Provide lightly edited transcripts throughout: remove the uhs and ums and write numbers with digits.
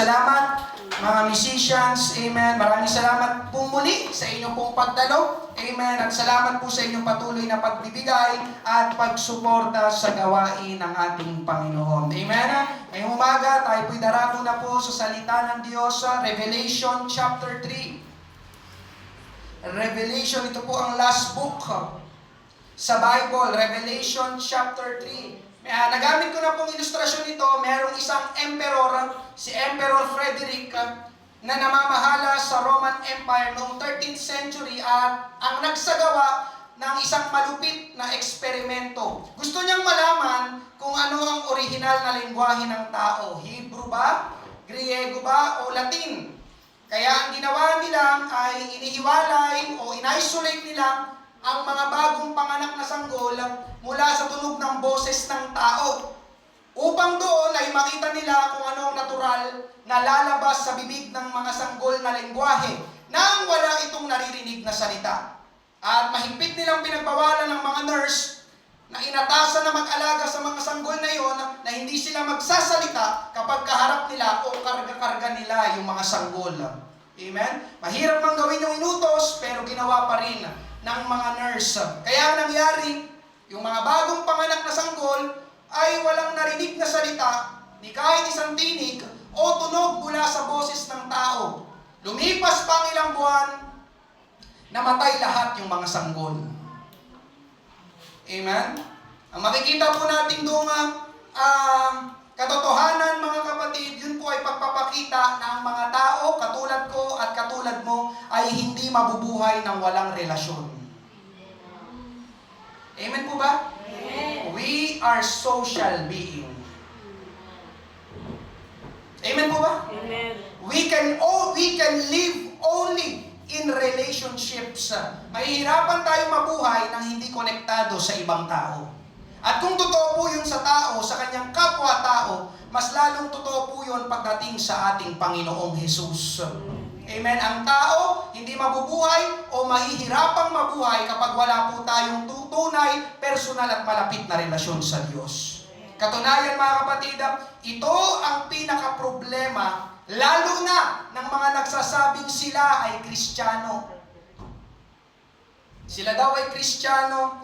salamat, mga musicians. Amen. Maraming salamat po muli sa inyong pong pagdalo. Amen. At salamat po sa inyong patuloy na pagbibigay at pagsuporta sa gawain ng ating Panginoon. Amen. Ngayong umaga, tayo po'y darako na po sa salita ng Diyos sa Revelation chapter 3. Revelation, ito po ang last book sa Bible. Revelation chapter 3. Nagamit ko na pong ilustrasyon nito. Merong isang emperor, si Emperor Frederick, na namamahala sa Roman Empire noong 13th century at ang nagsagawa ng isang malupit na eksperimento. Gusto niyang malaman kung ano ang orihinal na lengguwahe ng tao. Hebrew ba? Griego ba? O Latin? Kaya ang ginawa nila ay inihiwalay o in-isolate nila ang mga bagong panganak na sanggol mula sa tunog ng boses ng tao. Upang doon ay makita nila kung anong natural na lalabas sa bibig ng mga sanggol na lengguwahe nang wala itong naririnig na salita. At mahigpit nilang pinagbawalan ng mga nurse na inatasan na mag-alaga sa mga sanggol na iyon na hindi sila magsasalita kapag kaharap nila o karga-karga nila yung mga sanggol. Amen? Mahirap mang gawin yung inutos, pero ginawa pa rin ng mga nurse. Kaya nangyari, yung mga bagong panganak na sanggol ay walang narinig na salita, ni kahit isang tinig o tunog mula sa boses ng tao. Lumipas pa ang ilang buwan, namatay lahat yung mga sanggol. Amen? Ang makikita po natin doon katotohanan, mga kapatid, yun po ay pagpapakita na ang mga tao, katulad ko at katulad mo, ay hindi mabubuhay ng walang relasyon. Amen po ba? Amen. We are social being. Amen po ba? Amen. We can live only in relationships. Mahihirapan tayo mabuhay nang hindi konektado sa ibang tao. At kung totoo po yun sa tao, sa kanyang kapwa-tao, mas lalong totoo po yun pagdating sa ating Panginoong Jesus. Amen. Ang tao, hindi mabubuhay o mahihirapang mabuhay kapag wala po tayong tunay, personal at malapit na relasyon sa Diyos. Katunayan, mga kapatid, ito ang pinaka-problema, lalo na ng mga nagsasabing sila ay Kristiyano. Sila daw ay Kristiyano,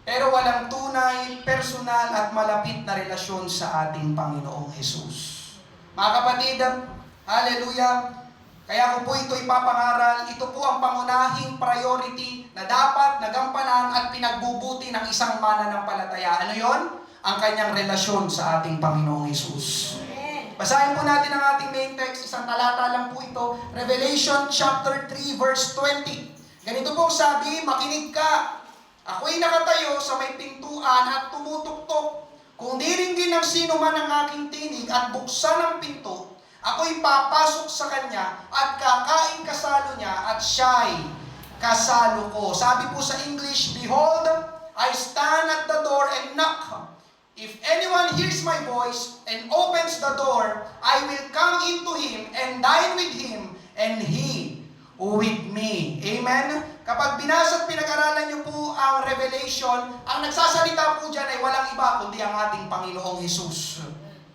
pero walang tunay, personal at malapit na relasyon sa ating Panginoong Jesus. Mga kapatid, hallelujah, kaya kung po ito ipapangaral, ito po ang pangunahing priority na dapat nagampanan at pinagbubuti ng isang mananampalataya. Ano yon? Ang kanyang relasyon sa ating Panginoong Jesus. Basahin po natin ang ating main text, isang talata lang po ito, Revelation chapter 3 verse 20. Ganito po sabi, makinig ka. Ako'y nakatayo sa may pintuan at tumutuktok. Kung diringgin ng sino man ang aking tinig at buksan ang pinto, ako'y papasok sa kanya at kakain kasalo niya at siya'y kasalo ko. Sabi po sa English, behold, I stand at the door and knock. If anyone hears my voice and opens the door, I will come into him and dine with him and he with me. Amen? Kapag binasa at pinag-aralan niyo po ang Revelation, ang nagsasalita po dyan ay walang iba kundi ang ating Panginoong Jesus.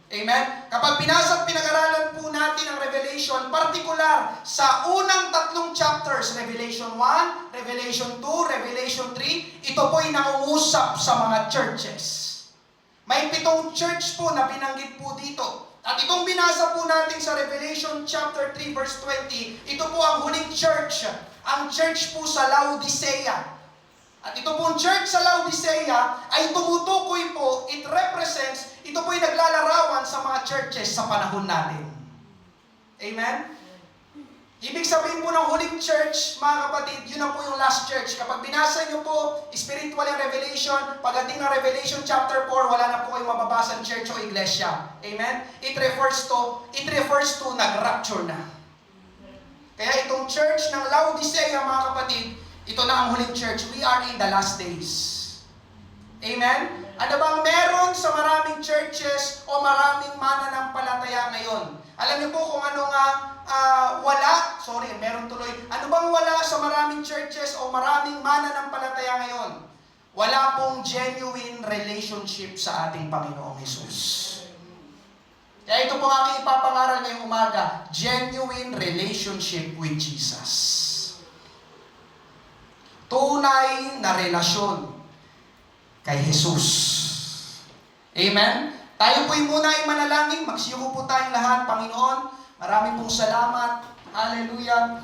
Amen? Kapag binasa at pinag-aralan po natin ang Revelation, partikular sa unang tatlong chapters, Revelation 1, Revelation 2, Revelation 3, ito po ay nangungusap sa mga churches. May 7 church po na binanggit po dito. At itong binasa po natin sa Revelation chapter 3 verse 20, ito po ang huling church, ang church po sa Laodicea. At ito pong church sa Laodicea ay tumutukoy po, it represents, ito po ay naglalarawan sa mga churches sa panahon natin. Amen? Ibig sabihin po ng huling church, mga kapatid, yun na po yung last church. Kapag binasa nyo po, spiritual yung Revelation, pagdating ng Revelation chapter 4, wala na po kayong mababasang church o iglesia. Amen? It refers to nag-rapture na. Kaya itong church ng Laodicea, mga kapatid, ito na ang huling church. We are in the last days. Amen? Ano bang meron sa maraming churches o maraming mananampalataya ngayon? Alam niyo po kung ano nga meron tuloy. Ano bang wala sa maraming churches o maraming mananampalataya ngayon? Wala pong genuine relationship sa ating Panginoong Jesus. Kaya ito po ang aking ipapangaral ngayong umaga, genuine relationship with Jesus. Tunay na relasyon kay Jesus. Amen? Tayo po'y muna ay manalangin. Magsiyuko po tayong lahat. Panginoon, marami pong salamat. Hallelujah.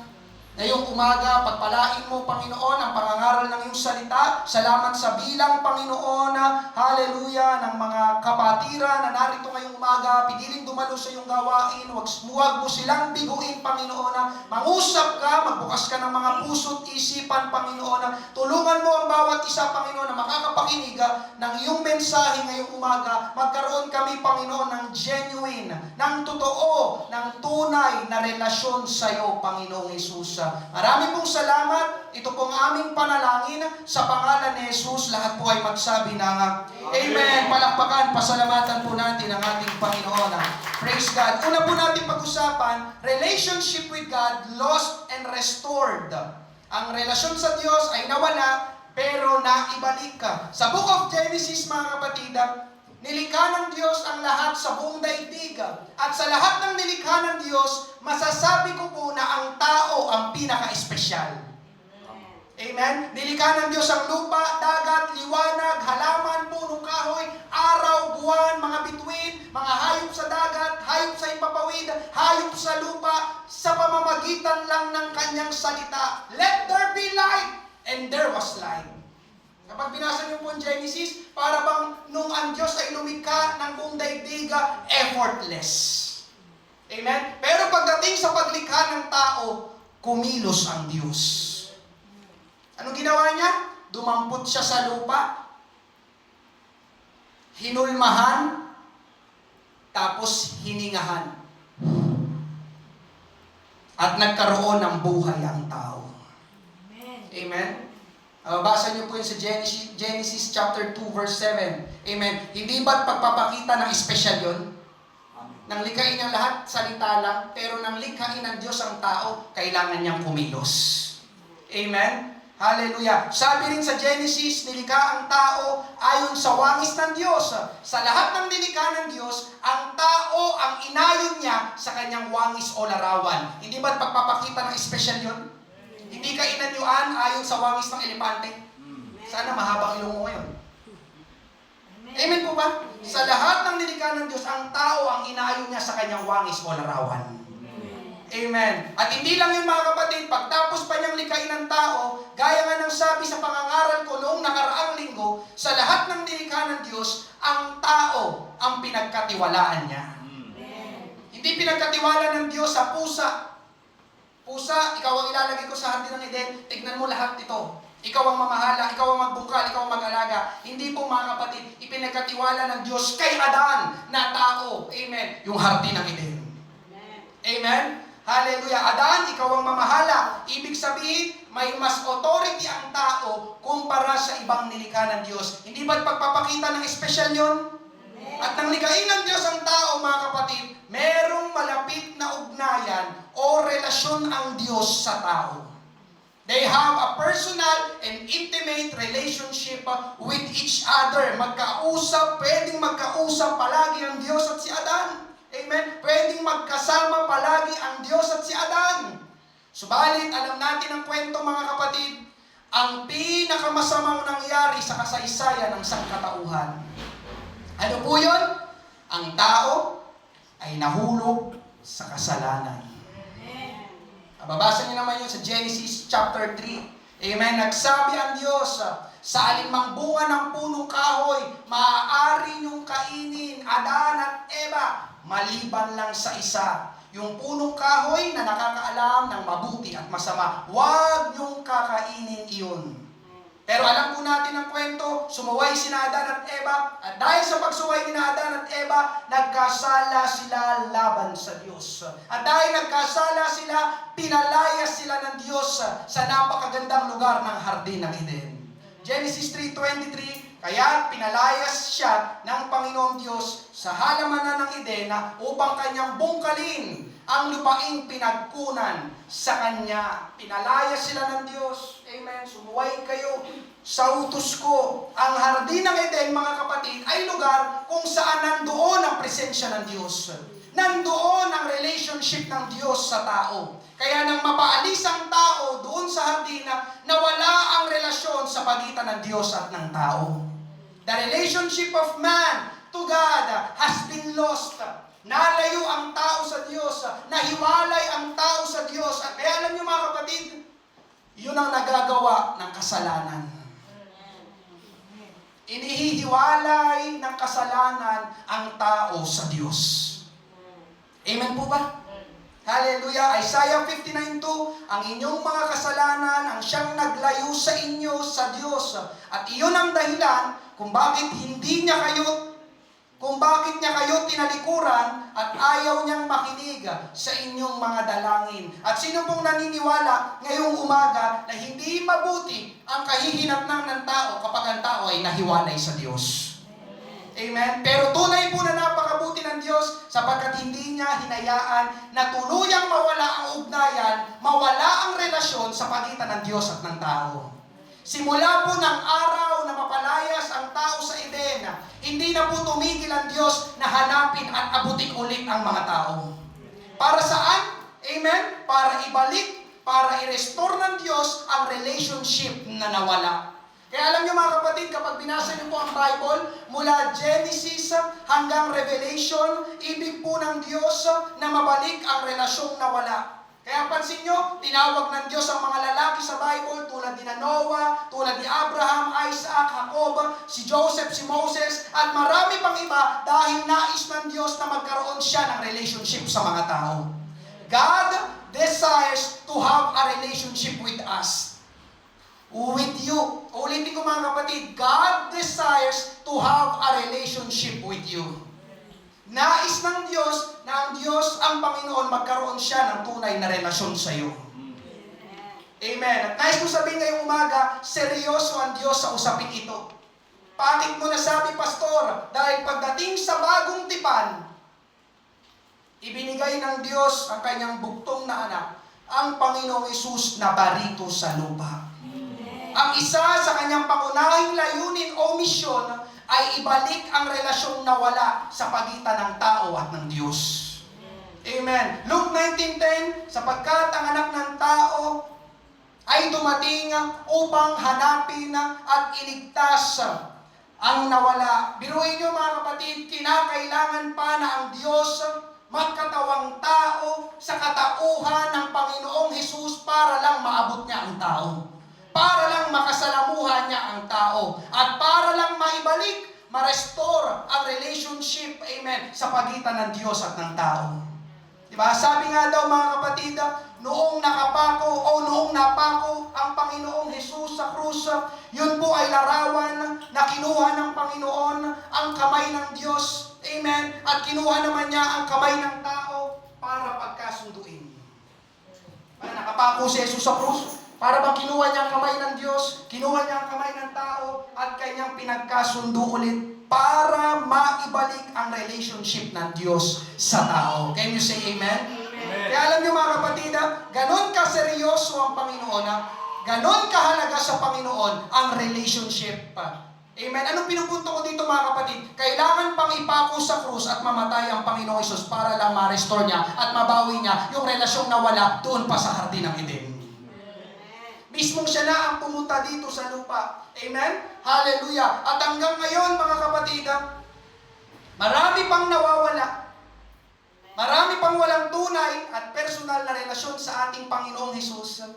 Ngayong umaga, pagpalain mo, Panginoon, ang pangangaral ng iyong salita. Salamat sa bilang, Panginoon, hallelujah, ng mga kapatiran na narito ngayong umaga. Pigiling dumalo sa iyong gawain. Huwag mo silang biguin, Panginoon. Mangusap ka, magbukas ka ng mga puso't isipan, Panginoon. Tulungan mo ang bawat isa, Panginoon, na makakapakinig ng iyong mensahe ngayong umaga. Magkaroon kami, Panginoon, ng genuine, ng totoo, ng tunay na relasyon sa iyo, Panginoong Jesus. Marami pong salamat. Ito pong aming panalangin sa pangalan ni Jesus. Lahat po ay magsabi ng Amen. Palakpakan, pasalamatan po natin ang ating Panginoon. Praise God. Una po natin pag-usapan, relationship with God, lost and restored. Ang relasyon sa Diyos ay nawala, pero naibalik ka. Sa Book of Genesis, mga kapatid, nilikha ng Diyos ang lahat sa buong daigdig. At sa lahat ng nilikha ng Diyos, masasabi ko po na ang tao ang pinaka-espesyal. Amen? Nilikha ng Diyos ang lupa, dagat, liwanag, halaman, punong kahoy, araw, buwan, mga bituin, mga hayop sa dagat, hayop sa ipapawid, hayop sa lupa, sa pamamagitan lang ng kanyang salita. Let there be light! And there was light. Kapag binasa niyo po ang Genesis, para bang nung ang Diyos ay lumikha ng buong daigdig, effortless. Amen? Pero pagdating sa paglikha ng tao, kumilos ang Diyos. Anong ginawa niya? Dumampot siya sa lupa, hinulmahan, tapos hiningahan. At nagkaroon ng buhay ang tao. Amen? Basa niyo po yun sa Genesis chapter 2 verse 7. Amen. Hindi ba't pagpapakita ng espesyal yun? Nang likhain niya lahat, salita lang, pero nang likhain ng Diyos ang tao, kailangan niyang kumilos. Amen? Hallelujah. Sabi rin sa Genesis, nilikha ang tao ayon sa wangis ng Diyos. Sa lahat ng nilikha ng Diyos, ang tao ang inayon niya sa kanyang wangis o larawan. Hindi ba't pagpapakita ng espesyal yun? Hindi ka inanyuan ayon sa wangis ng elepante. Sana mahabang ilong mo ngayon. Amen po ba? Sa lahat ng nilikha ng Diyos, ang tao ang inayon niya sa kanyang wangis o larawan. Amen. At hindi lang yung mga kapatid, pagtapos pa niyang likhain ng tao, gaya nga ng sabi sa pangangaral ko noong nakaraang linggo, sa lahat ng nilikha ng Diyos, ang tao ang pinagkatiwalaan niya. Hindi pinagkatiwala ng Diyos sa pusa. Pusa, ikaw ang ilalagay ko sa hardin ng Eden, tignan mo lahat ito. Ikaw ang mamahala, ikaw ang magbungkal, ikaw ang mag-alaga. Hindi po mga kapatid, ipinagkatiwala ng Diyos kay Adan na tao. Amen. Yung hardin ng Eden. Amen. Hallelujah. Adan, ikaw ang mamahala. Ibig sabihin, may mas authority ang tao kumpara sa ibang nilikha ng Diyos. Hindi ba't pagpapakita ng espesyal yun? At nang likhain ng Diyos ang tao, mga kapatid, merong malapit na ugnayan o relasyon ang Diyos sa tao. They have a personal and intimate relationship with each other. Pwedeng magkausap palagi ang Diyos at si Adan. Amen? Pwedeng magkasama palagi ang Diyos at si Adan. Subalit, alam natin ang kwento, mga kapatid, ang pinakamasamang nangyari sa kasaysayan ng sangkatauhan. Ano po yun? Ang tao ay nahulog sa kasalanan. Babasa niyo naman yun sa Genesis chapter 3. Amen? Nagsabi ang Diyos, sa alinmang bunga ng punong kahoy, maaari niyong kainin, Adan at Eva, maliban lang sa isa. Yung punong kahoy na nakakaalam ng mabuti at masama, huwag niyong kakainin iyon. Pero alam po natin ang kwento, sumuway sina Adan at Eva, at dahil sa pagsuway ni Adan at Eva, nagkasala sila laban sa Diyos. At dahil nagkasala sila, pinalayas sila ng Diyos sa napakagandang lugar ng hardin ng Eden. Genesis 3:23, kaya pinalayas siya ng Panginoong Diyos sa halamanan ng Eden upang kanyang bungkalin ang lupaing pinagkunan sa kanya. Pinalayas sila ng Diyos. Amen. Sumuway kayo sa utos ko. Ang hardin ng Eden, mga kapatid, ay lugar kung saan nandoon ang presensya ng Diyos. Nandoon ang relationship ng Diyos sa tao. Kaya nang mapaalis ang tao doon sa hardin, nawala ang relasyon sa pagitan ng Diyos at ng tao. The relationship of man to God has been lost. Nalayo ang tao sa Diyos, nahiwalay ang tao sa Diyos. At kaya alam niyo mga kapatid, yun ang nagagawa ng kasalanan. Inihihiwalay ng kasalanan ang tao sa Diyos. Amen po ba? Hallelujah. Isaiah 59:2, ang inyong mga kasalanan ang siyang naglayo sa inyo sa Diyos. At iyon ang dahilan kung bakit niya kayo tinalikuran at ayaw niyang makinig sa inyong mga dalangin. At sino pong naniniwala ngayong umaga na hindi mabuti ang kahihinatnan ng tao kapag ang tao ay nahiwalay sa Diyos? Amen? Pero tunay po na napakabuti ng Diyos sapagkat hindi niya hinayaan na tuluyang mawala ang ugnayan, mawala ang relasyon sa pagitan ng Diyos at ng tao. Simula po ng araw na mapalayas ang tao sa Eden, hindi na po tumigil ang Diyos na hanapin at abutin ulit ang mga tao. Para saan? Amen? Para ibalik, para i-restore ng Diyos ang relationship na nawala. Kaya alam niyo mga kapatid, kapag binasa niyo po ang Bible, mula Genesis hanggang Revelation, ibig po ng Diyos na mabalik ang relasyong nawala. Kaya pansin nyo, tinawag ng Diyos ang mga lalaki sa Bible tulad ni Noah, tulad ni Abraham, Isaac, Jacob, si Joseph, si Moses, at marami pang iba dahil nais ng Diyos na magkaroon siya ng relationship sa mga tao. God desires to have a relationship with us. With you. Ulitin ko mga kapatid, God desires to have a relationship with you. Nais ng Diyos na ang Diyos, ang Panginoon, magkaroon siya ng tunay na relasyon sa iyo. Amen. At nais ko sabihin ngayong umaga, seryoso ang Diyos sa usapin ito. Bakit mo nasabi, Pastor? Dahil pagdating sa bagong tipan, ibinigay ng Diyos ang kanyang buktong na anak, ang Panginoong Hesus na barito sa lupa. Ang isa sa kanyang pangunahing layunin o misyon ay ibalik ang relasyong nawala sa pagitan ng tao at ng Diyos. Amen. Luke 19:10, sapagkat ang anak ng tao ay dumating upang hanapin at iligtas ang nawala. Biruin niyo mga kapatid, kinakailangan pa na ang Diyos magkatawang tao sa katauhan ng Panginoong Hesus para lang maabot niya ang tao. Para lang makasalamuhan niya ang tao. At para lang maibalik, ma-restore ang relationship, amen, sa pagitan ng Diyos at ng tao. Diba? Sabi nga daw mga kapatid, noong napako ang Panginoong Hesus sa krus, yun po ay larawan na kinuha ng Panginoon ang kamay ng Diyos, amen, at kinuha naman niya ang kamay ng tao para pagkasunduin. Nakapako si Hesus sa krus, para bang kinuha niya ang kamay ng Diyos, kinuha niya ang kamay ng tao, at kanyang pinagkasundo ulit para maibalik ang relationship ng Diyos sa tao. Can you say amen? Amen. Kaya alam niyo mga kapatid, ganon kaseryoso ang Panginoon, ganon kahalaga sa Panginoon ang relationship. Amen. Anong pinupunto ko dito mga kapatid? Kailangan pang ipako sa krus at mamatay ang Panginoong Hesus para lang ma-restore niya at mabawi niya yung relasyong nawala doon pa sa hardin ng Eden. Mismong siya na ang pumunta dito sa lupa. Amen? Hallelujah. At hanggang ngayon, mga kapatid, marami pang nawawala. Marami pang walang tunay at personal na relasyon sa ating Panginoong Hesus.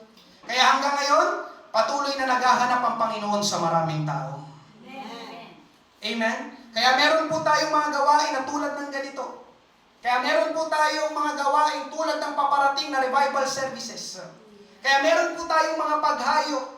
Kaya hanggang ngayon, patuloy na naghahanap ang Panginoon sa maraming tao. Amen? Kaya meron po tayong mga gawain na tulad ng ganito. Kaya meron po tayong mga gawain tulad ng paparating na revival services. Kaya meron po tayong mga paghayo.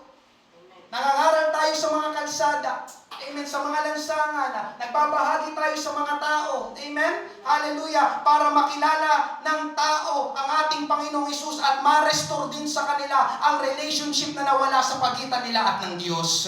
Nangangaral tayo sa mga kalsada. Amen. Sa mga lansangan. Nagbabahagi tayo sa mga tao. Amen. Hallelujah. Para makilala ng tao ang ating Panginoong Hesus at ma-restore din sa kanila ang relationship na nawala sa pagitan nila at ng Diyos.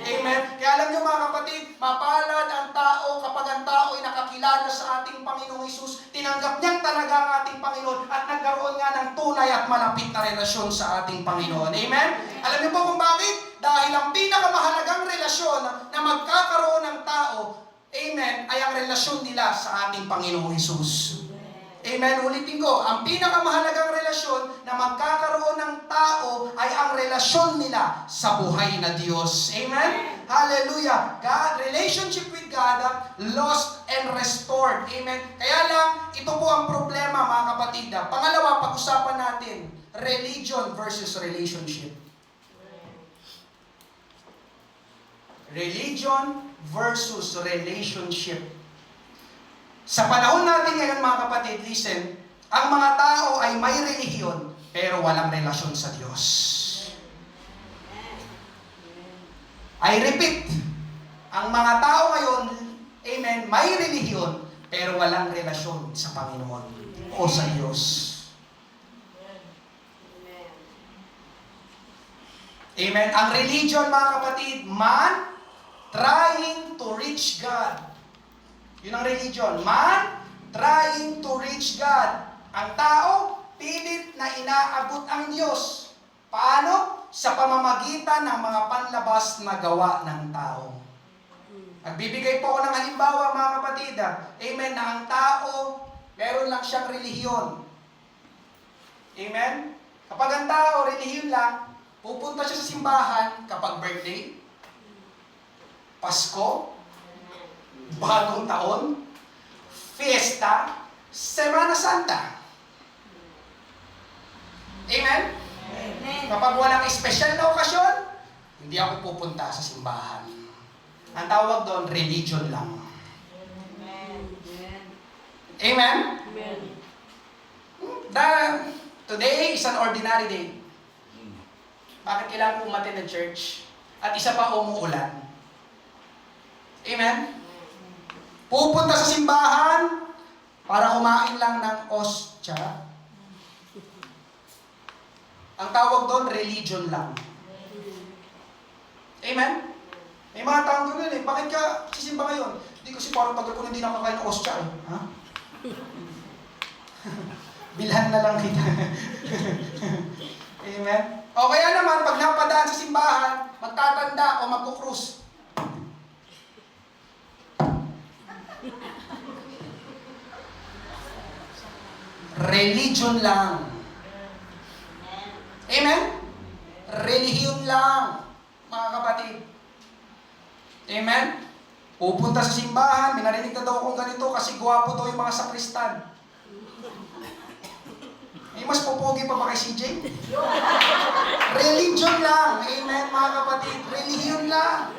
Amen. Kaya alam niyo mga kapatid, mapalad ang tao kapag ang tao ay nakakilala sa ating Panginoong Hesus, tinanggap niyang talaga ang ating Panginoon at nagkaroon nga ng tunay at malapit na relasyon sa ating Panginoon. Amen? Alam niyo po kung bakit? Dahil ang pinakamahalagang relasyon na magkakaroon ng tao amen, ay ang relasyon nila sa ating Panginoong Hesus. Amen. Ulitin ko, ang pinakamahalagang relasyon na magkakaroon ng tao ay ang relasyon nila sa buhay na Diyos. Amen? Hallelujah. God, relationship with God, lost and restored. Amen. Kaya lang, ito po ang problema mga kapatid. Pangalawa, pag-usapan natin, religion versus relationship. Religion versus relationship. Sa panahon natin ngayon mga kapatid, listen, ang mga tao ay may relihiyon pero walang relasyon sa Diyos. I repeat, ang mga tao ngayon, amen, may relihiyon pero walang relasyon sa Panginoon o sa Diyos. Amen. Ang religion mga kapatid, man trying to reach God. Yun ang religion. Man trying to reach God. Ang tao, pilit na inaabot ang Diyos. Paano? Sa pamamagitan ng mga panlabas na gawa ng tao. Nagbibigay po ako ng halimbawa mga kapatid. Amen. Na ang tao, meron lang siyang relihiyon. Amen. Kapag ang tao, relihiyon lang, pupunta siya sa simbahan kapag birthday, Pasko, Bagong Taon, Fiesta, Semana Santa. Amen? Amen. Kapag walang espesyal na okasyon, hindi ako pupunta sa simbahan. Ang tawag doon, religion lang. Amen. Amen? Amen. Today is an ordinary day. Bakit kailangan umattend ng church? At isa pa, umuulan. Amen? Pupunta sa simbahan para kumain lang ng ostya. Ang tawag doon, religion lang. Amen? May mga taong gano'n eh. Bakit ka sisimba ngayon? Hindi kasi parang tagal ko hindi nakakain ng ostya eh. Ha? Bilhan na lang kita. Amen? O kaya naman, pag napadaan sa simbahan, magtatanda o magkukrus. Religion lang. Amen? Relihiyon lang, mga kapatid. Amen? Pupunta sa simbahan, may narinig na daw akong ganito kasi gwapo daw yung mga sakristan. Mas pupogi pa ba kay CJ? Religion lang. Amen, mga kapatid. Relihiyon lang.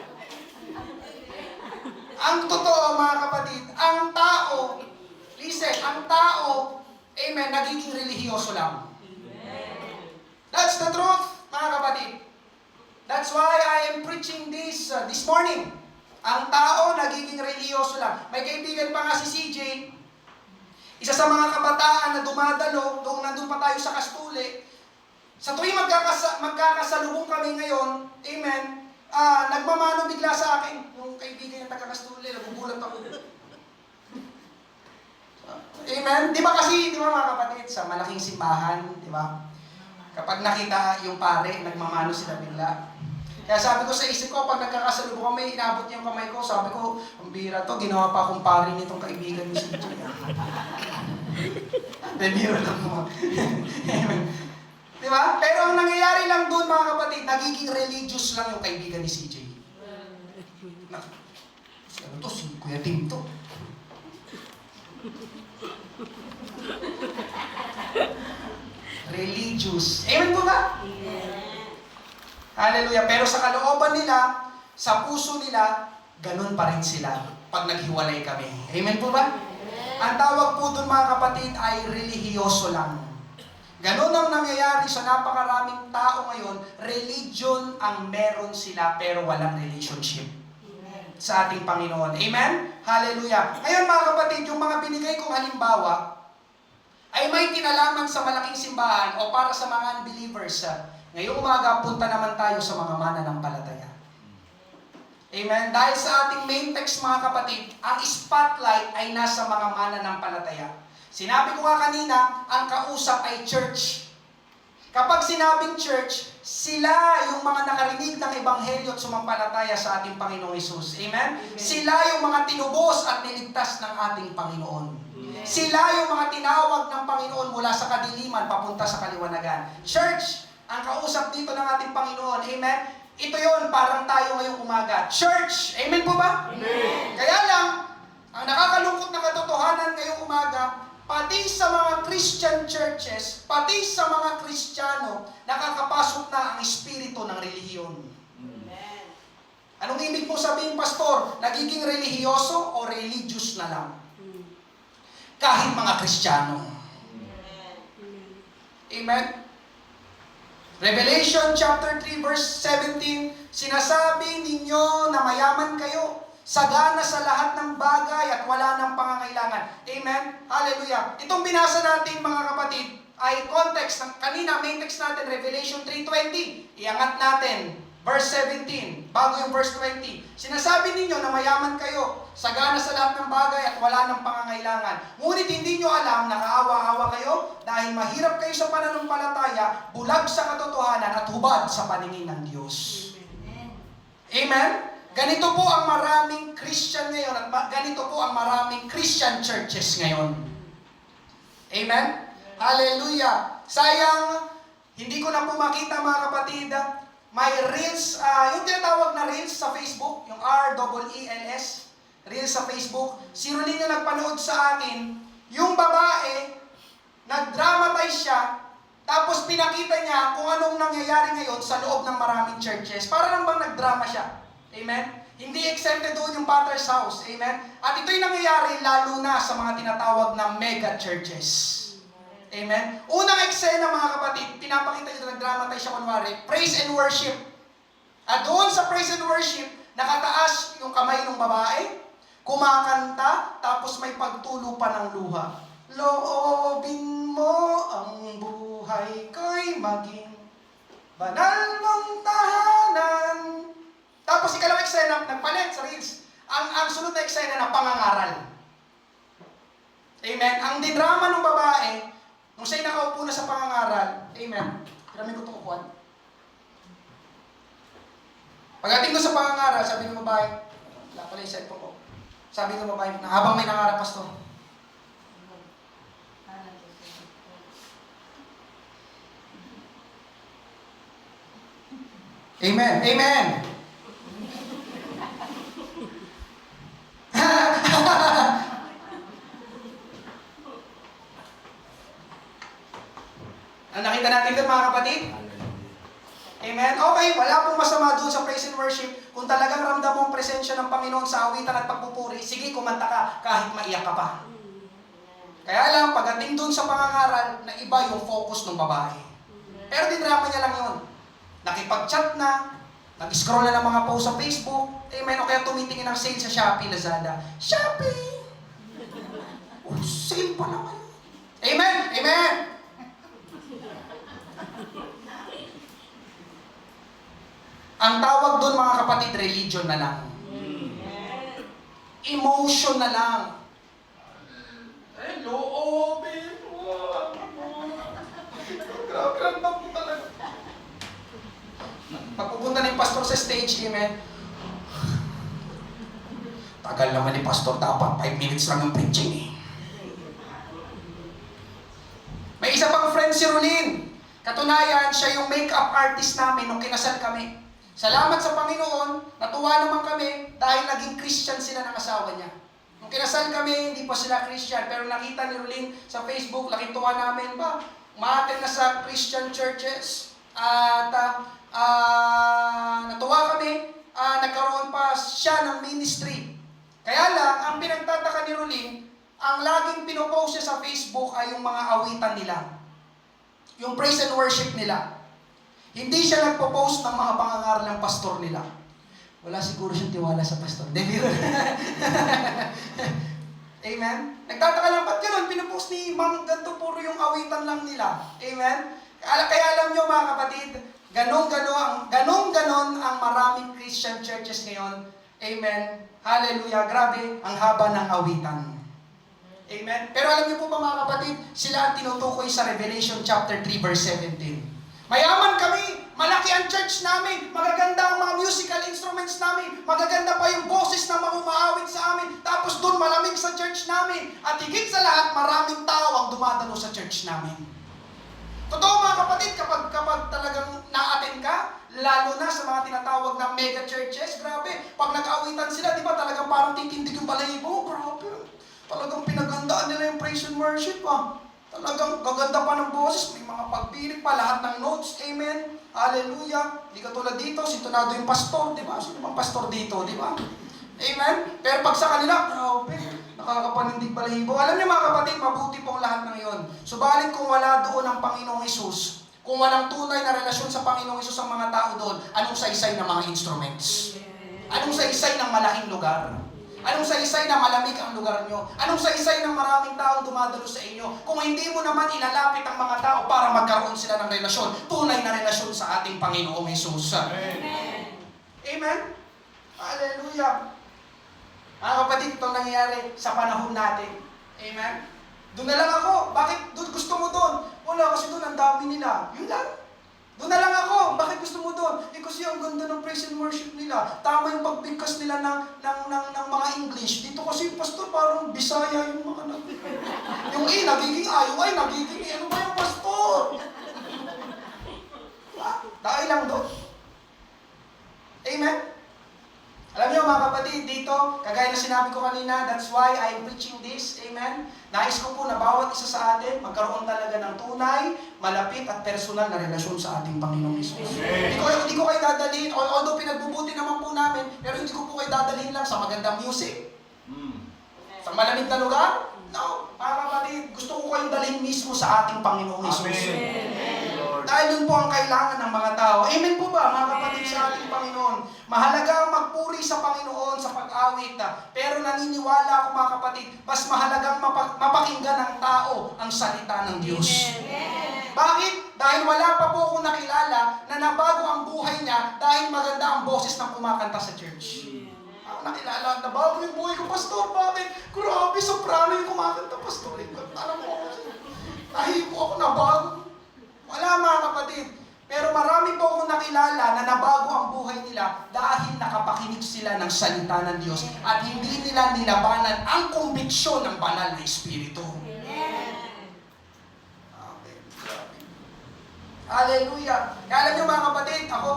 Ang totoo, mga kapatid, ang tao, listen, ang tao, amen, nagiging relihiyoso lang. That's the truth, mga kapatid. That's why I am preaching this morning. Ang tao, nagiging relihiyoso lang. May kaibigan pa nga si CJ, isa sa mga kabataan na dumadalo, noong nandun pa tayo sa Kastule, sa tuwing magkakasalubong kami ngayon, amen, nagmamano bigla sa akin, yung kaibigan yung taga-Kastule, nagugulat ako. Amen? Di ba kasi, di ba mga kapatid, sa malaking simbahan, di ba? Kapag nakita yung pare, nagmamano sila bigla. Kaya sabi ko sa isip ko, pag nagkakasalubong kami, inabot niya yung kamay ko, sabi ko, ang bira to, ginawa pa akong pare nitong kaibigan ni CJ. Biro lang mo. Di ba? Pero ang nangyayari lang doon, mga kapatid, nagiging religious lang yung kaibigan ni CJ. Ano to? Si Kuya Tim to. Religious. Amen po ba? Hallelujah. Pero sa kalooban nila, sa puso nila, ganun pa rin sila pag naghiwalay kami. Amen po ba? Ang tawag po doon mga kapatid ay relihiyoso lang. Ganun ang nangyayari sa napakaraming tao ngayon, religion ang meron sila pero walang relationship sa ating Panginoon. Amen? Hallelujah. Ngayon mga kapatid, yung mga binigay kong halimbawa ay may kinalaman sa malaking simbahan o para sa mga unbelievers. Ngayong umaga, punta naman tayo sa mga mananampalataya. Amen? Dahil sa ating main text mga kapatid, ang spotlight ay nasa mga mananampalataya. Sinabi ko nga kanina, ang kausap ay church. Kapag sinabing church, sila yung mga nakarinig ng ebanghelyo at sumampalataya sa ating Panginoong Hesus. Amen? Sila yung mga tinubos at niligtas ng ating Panginoon. Sila yung mga tinawag ng Panginoon mula sa kadiliman papunta sa kaliwanagan. Church, ang kausap dito ng ating Panginoon. Amen? Ito yon, parang tayo ngayong umaga. Church, amen po ba? Amen. Kaya lang, ang nakakalungkot na katotohanan ngayong umaga, pati sa mga Christian churches, pati sa mga Kristiyano, nakakapasok na ang espiritu ng relihiyon. Amen. Anong ibig po sabihin, pastor? Nagiging relihiyoso o religious na lang? Kahit mga Kristiyano. Amen. Amen? Revelation chapter 3 verse 17, sinasabi ninyo na mayaman kayo, sagana sa lahat ng bagay at wala ng pangangailangan. Amen? Hallelujah. Itong binasa natin mga kapatid ay context ng kanina, main text natin, Revelation 3:20. Iangat natin, verse 17, bago yung verse 20. Sinasabi ninyo na mayaman kayo, sagana sa lahat ng bagay at wala ng pangangailangan. Ngunit hindi nyo alam na kaawa-awa kayo dahil mahirap kayo sa pananampalataya, bulag sa katotohanan at hubad sa paningin ng Diyos. Amen? Ganito po ang maraming Christian ngayon at ganito po ang maraming Christian churches ngayon. Amen? Hallelujah! Sayang, hindi ko na po makita mga kapatid, may reels, yung tinatawag na reels sa Facebook, yung REELS, reels sa Facebook. Si Rolino nagpanood sa akin, yung babae, nag-dramatize siya, tapos pinakita niya kung anong nangyayari ngayon sa loob ng maraming churches. Para lang bang nagdrama siya. Amen? Hindi exempted doon yung Potter's House. Amen? At ito'y nangyayari lalo na sa mga tinatawag na mega churches. Amen? Unang eksena mga kapatid, pinapakita nyo, nag-dramatize siya kunwari, praise and worship. At doon sa praise and worship, nakataas yung kamay ng babae, kumakanta, tapos may pagtulo pa ng luha. Loobin mo ang buhay ko'y maging banal mong tahanan. Tapos ikalawang eksena, nagpalit sa reels. Ang sunod na eksena na pangangaral. Amen? Ang dinrama ng babae, nung siya'y nakaupo na sa pangangaral, amen, tiramin ko itong upuan. Pagdating ko sa pangangaral, sabi ng babae, wala pala yung cellphone ko. Sabi ng babae, na habang may nangarap, pastor, amen, amen. Ang nakita natin doon mga kapatid? Amen? Okay, wala pong masama doon sa praise and worship. Kung talagang ramdam mo ang presensya ng Panginoon sa awitan at pagpupuri, sige, kumanta ka kahit maiyak ka pa. Kaya lang, pagdating doon sa pangangaral, na iba yung focus ng babae. Pero dinrama niya lang yun. Nakipag-chat na, nag-scroll na ng mga post sa Facebook, amen, o kaya tumitingin ng sale sa Shopee, Lazada. Shopee! Oh, sale pa naman. Amen! Amen! Ang tawag doon mga kapatid, religion na lang. Emotion na lang. Loobin mo. Grabe lang po talaga. Pagpupunta ng pastor sa stage, amen. Tagal naman ni pastor, dapat 5 minutes lang yung preaching eh. May isa pang friend si Rolin. Katunayan, siya yung makeup artist namin nung kinasal kami. Salamat sa Panginoon, natuwa naman kami dahil naging Christian sila ng asawa niya. Nung kinasal kami, hindi pa sila Christian, pero nakita ni Rolin sa Facebook, laking tuwa namin ba? Umaten na sa Christian churches. At natuwa kami, nagkaroon pa siya ng ministry. Kaya lang, ang pinagtataka ni Rolin, ang laging pinopost niya sa Facebook ay yung mga awitan nila. Yung praise and worship nila. Hindi siya nagpo-post ng mga pangangaral ng pastor nila. Wala siguro siyang tiwala sa pastor. Amen? Nagtataka lang, ba't ganun? Pinopost ni Ma'am, ganito puro yung awitan lang nila. Amen? Kaya alam nyo mga kapatid, ganon ang maraming Christian churches ngayon. Amen? Hallelujah. Grabe, ang haba ng awitan. Amen? Pero alam niyo po ba mga kapatid, sila ang tinutukoy sa Revelation chapter 3 verse 17. Mayaman kami, malaki ang church namin, magaganda ang mga musical instruments namin, magaganda pa yung boses na mga umaawit sa amin, tapos doon malamig sa church namin, at higit sa lahat, maraming tao ang dumadalo sa church namin. Totoo mga kapatid, kapag talagang na-attend ka, lalo na sa mga tinatawag na mega churches, grabe, pag nag-awitan sila, di ba talagang parang titindig yung balahibo, grabe, talagang pinagandaan nila yung praise and worship, Talagang gaganda pa ng boses, may mga pagpilit pa, lahat ng notes, amen, hallelujah. Di katulad dito, sintonado yung pastor, di ba? Sino bang pastor dito, di ba? Amen? Pero pag sa kanila, grabe, nakakapanindig balahibo. Alam niyo mga kapatid, mabuti pong lahat ng iyon. Subalit kung wala doon ang Panginoong Hesus, kung walang tunay na relasyon sa Panginoong Hesus ang mga tao doon, anong saysay ng mga instruments? Anong saysay ng malaking lugar? Anong saysay na malamig ang lugar nyo? Anong saysay ng maraming taong dumadalo sa inyo? Kung hindi mo naman ilalapit ang mga tao para magkaroon sila ng relasyon, tunay na relasyon sa ating Panginoong Hesus. Amen. Amen? Hallelujah. Mga kapatid, ito nangyayari sa panahon natin. Amen? Doon na lang ako. Bakit gusto mo doon? Wala, kasi doon ang dami nila. Yun lang. Doon na lang ako. Bakit gusto mo doon? Kasi ang ganda ng praise and worship nila. Tama yung pagbigkas nila ng mga English. Dito kasi, pastor, parang Bisaya yung mga yung A, nagiging A, yung I, nagiging A. Ano ba yung pastor? Dahil lang doon. Amen? Alam niyo mga kapatid, dito, kagaya na sinabi ko kanina, that's why I'm preaching this, amen? Nais ko po na bawat isa sa atin, magkaroon talaga ng tunay, malapit at personal na relasyon sa ating Panginoong Hesus. Hindi ko kayo dadalhin, although pinagbubuti naman po namin, pero hindi ko po kayo dadalhin lang sa magandang music. Sa malamig na lugar? No, mga kapatid, gusto ko kayong dalhin mismo sa ating Panginoong Hesus. Dahil yun po ang kailangan ng mga tao. Amen po ba, mga kapatid, sa ating Panginoon? Mahalaga ang magpuri sa Panginoon sa pag-awit. Pero naniniwala ako mga kapatid, mas mahalagang mapakinggan ng tao ang salita ng Diyos. Bakit? Dahil wala pa po akong nakilala na nabago ang buhay niya dahil maganda ang boses ng kumakanta sa church. Ako nakilala, nabago yung buhay ko, pastor. Bakit? Grabe, soprano yung kumakanta, pastor. Alam mo ako, nahipo ako, nabago. Wala mga kapatid. Pero marami po akong nakilala na nabago ang buhay nila dahil nakapakinig sila ng salita ng Diyos at hindi nila nilabanan ang kumbiksyon ng banal na Espiritu. Amen. Hallelujah. Kaya alam niyo mga kapatid, ako,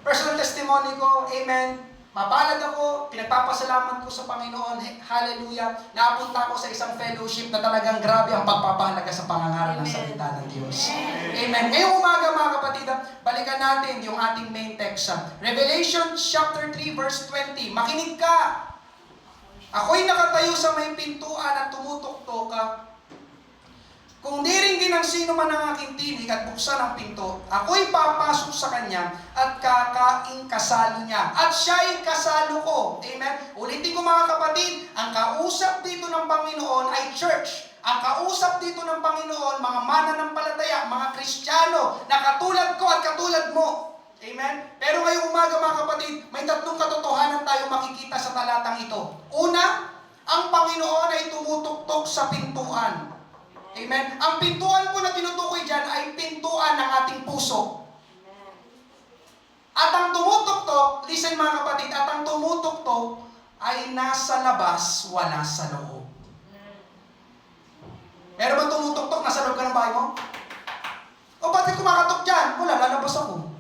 personal testimony ko, amen. Mapalad ako, pinagpapasalamat ko sa Panginoon, hallelujah, napunta ako sa isang fellowship na talagang grabe ang pagpapahalaga sa pangangaral ng salita ng Diyos. Amen. Ngayong umaga mga kapatid, balikan natin yung ating main text. Revelation chapter 3 verse 20. Makinig ka. Ako'y nakatayo sa may pintuan at tumutok-tok. Kung diringgin ng sino man ang aking tinig at buksan ang pinto, ako'y papasok sa kanya at kakaing kasalo niya. At siya'y kasalo ko. Amen? Ulitin ko mga kapatid, ang kausap dito ng Panginoon ay church. Ang kausap dito ng Panginoon, mga mananampalataya, mga Kristiyano, na katulad ko at katulad mo. Amen? Pero ngayong umaga mga kapatid, may tatlong katotohanan tayo makikita sa talatang ito. Una, ang Panginoon ay tumutuktok sa pintuan. Amen? Ang pintuan po na tinutukoy dyan ay pintuan ng ating puso. At ang tumutuktok, listen mga kapatid, at ang tumutuktok ay nasa labas, wala sa loob. Meron ba tumutuktok? Nasa loob ka ng bahay mo? O bakit kumakatok dyan? Wala, lalabas ako.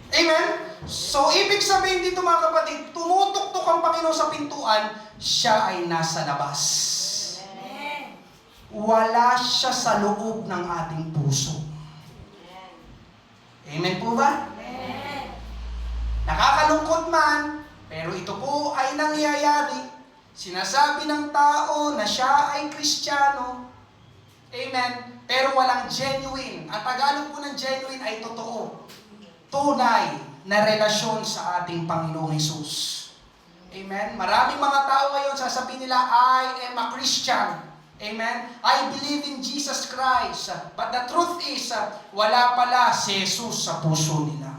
Amen? So, ibig sabihin dito mga kapatid, tumutuktok ang Panginoon sa pintuan, siya ay nasa labas. Wala siya sa loob ng ating puso. Amen po ba? Nakakalungkot man, pero ito po ay nangyayari. Sinasabi ng tao na siya ay Kristiyano. Amen? Pero walang genuine. Ang Tagalog po ng genuine ay totoo. Tunay na relasyon sa ating Panginoong Hesus. Amen? Maraming mga tao ngayon sasabihin nila, I am a Christian. Amen? I believe in Jesus Christ. But the truth is, wala pala si Jesus sa puso nila.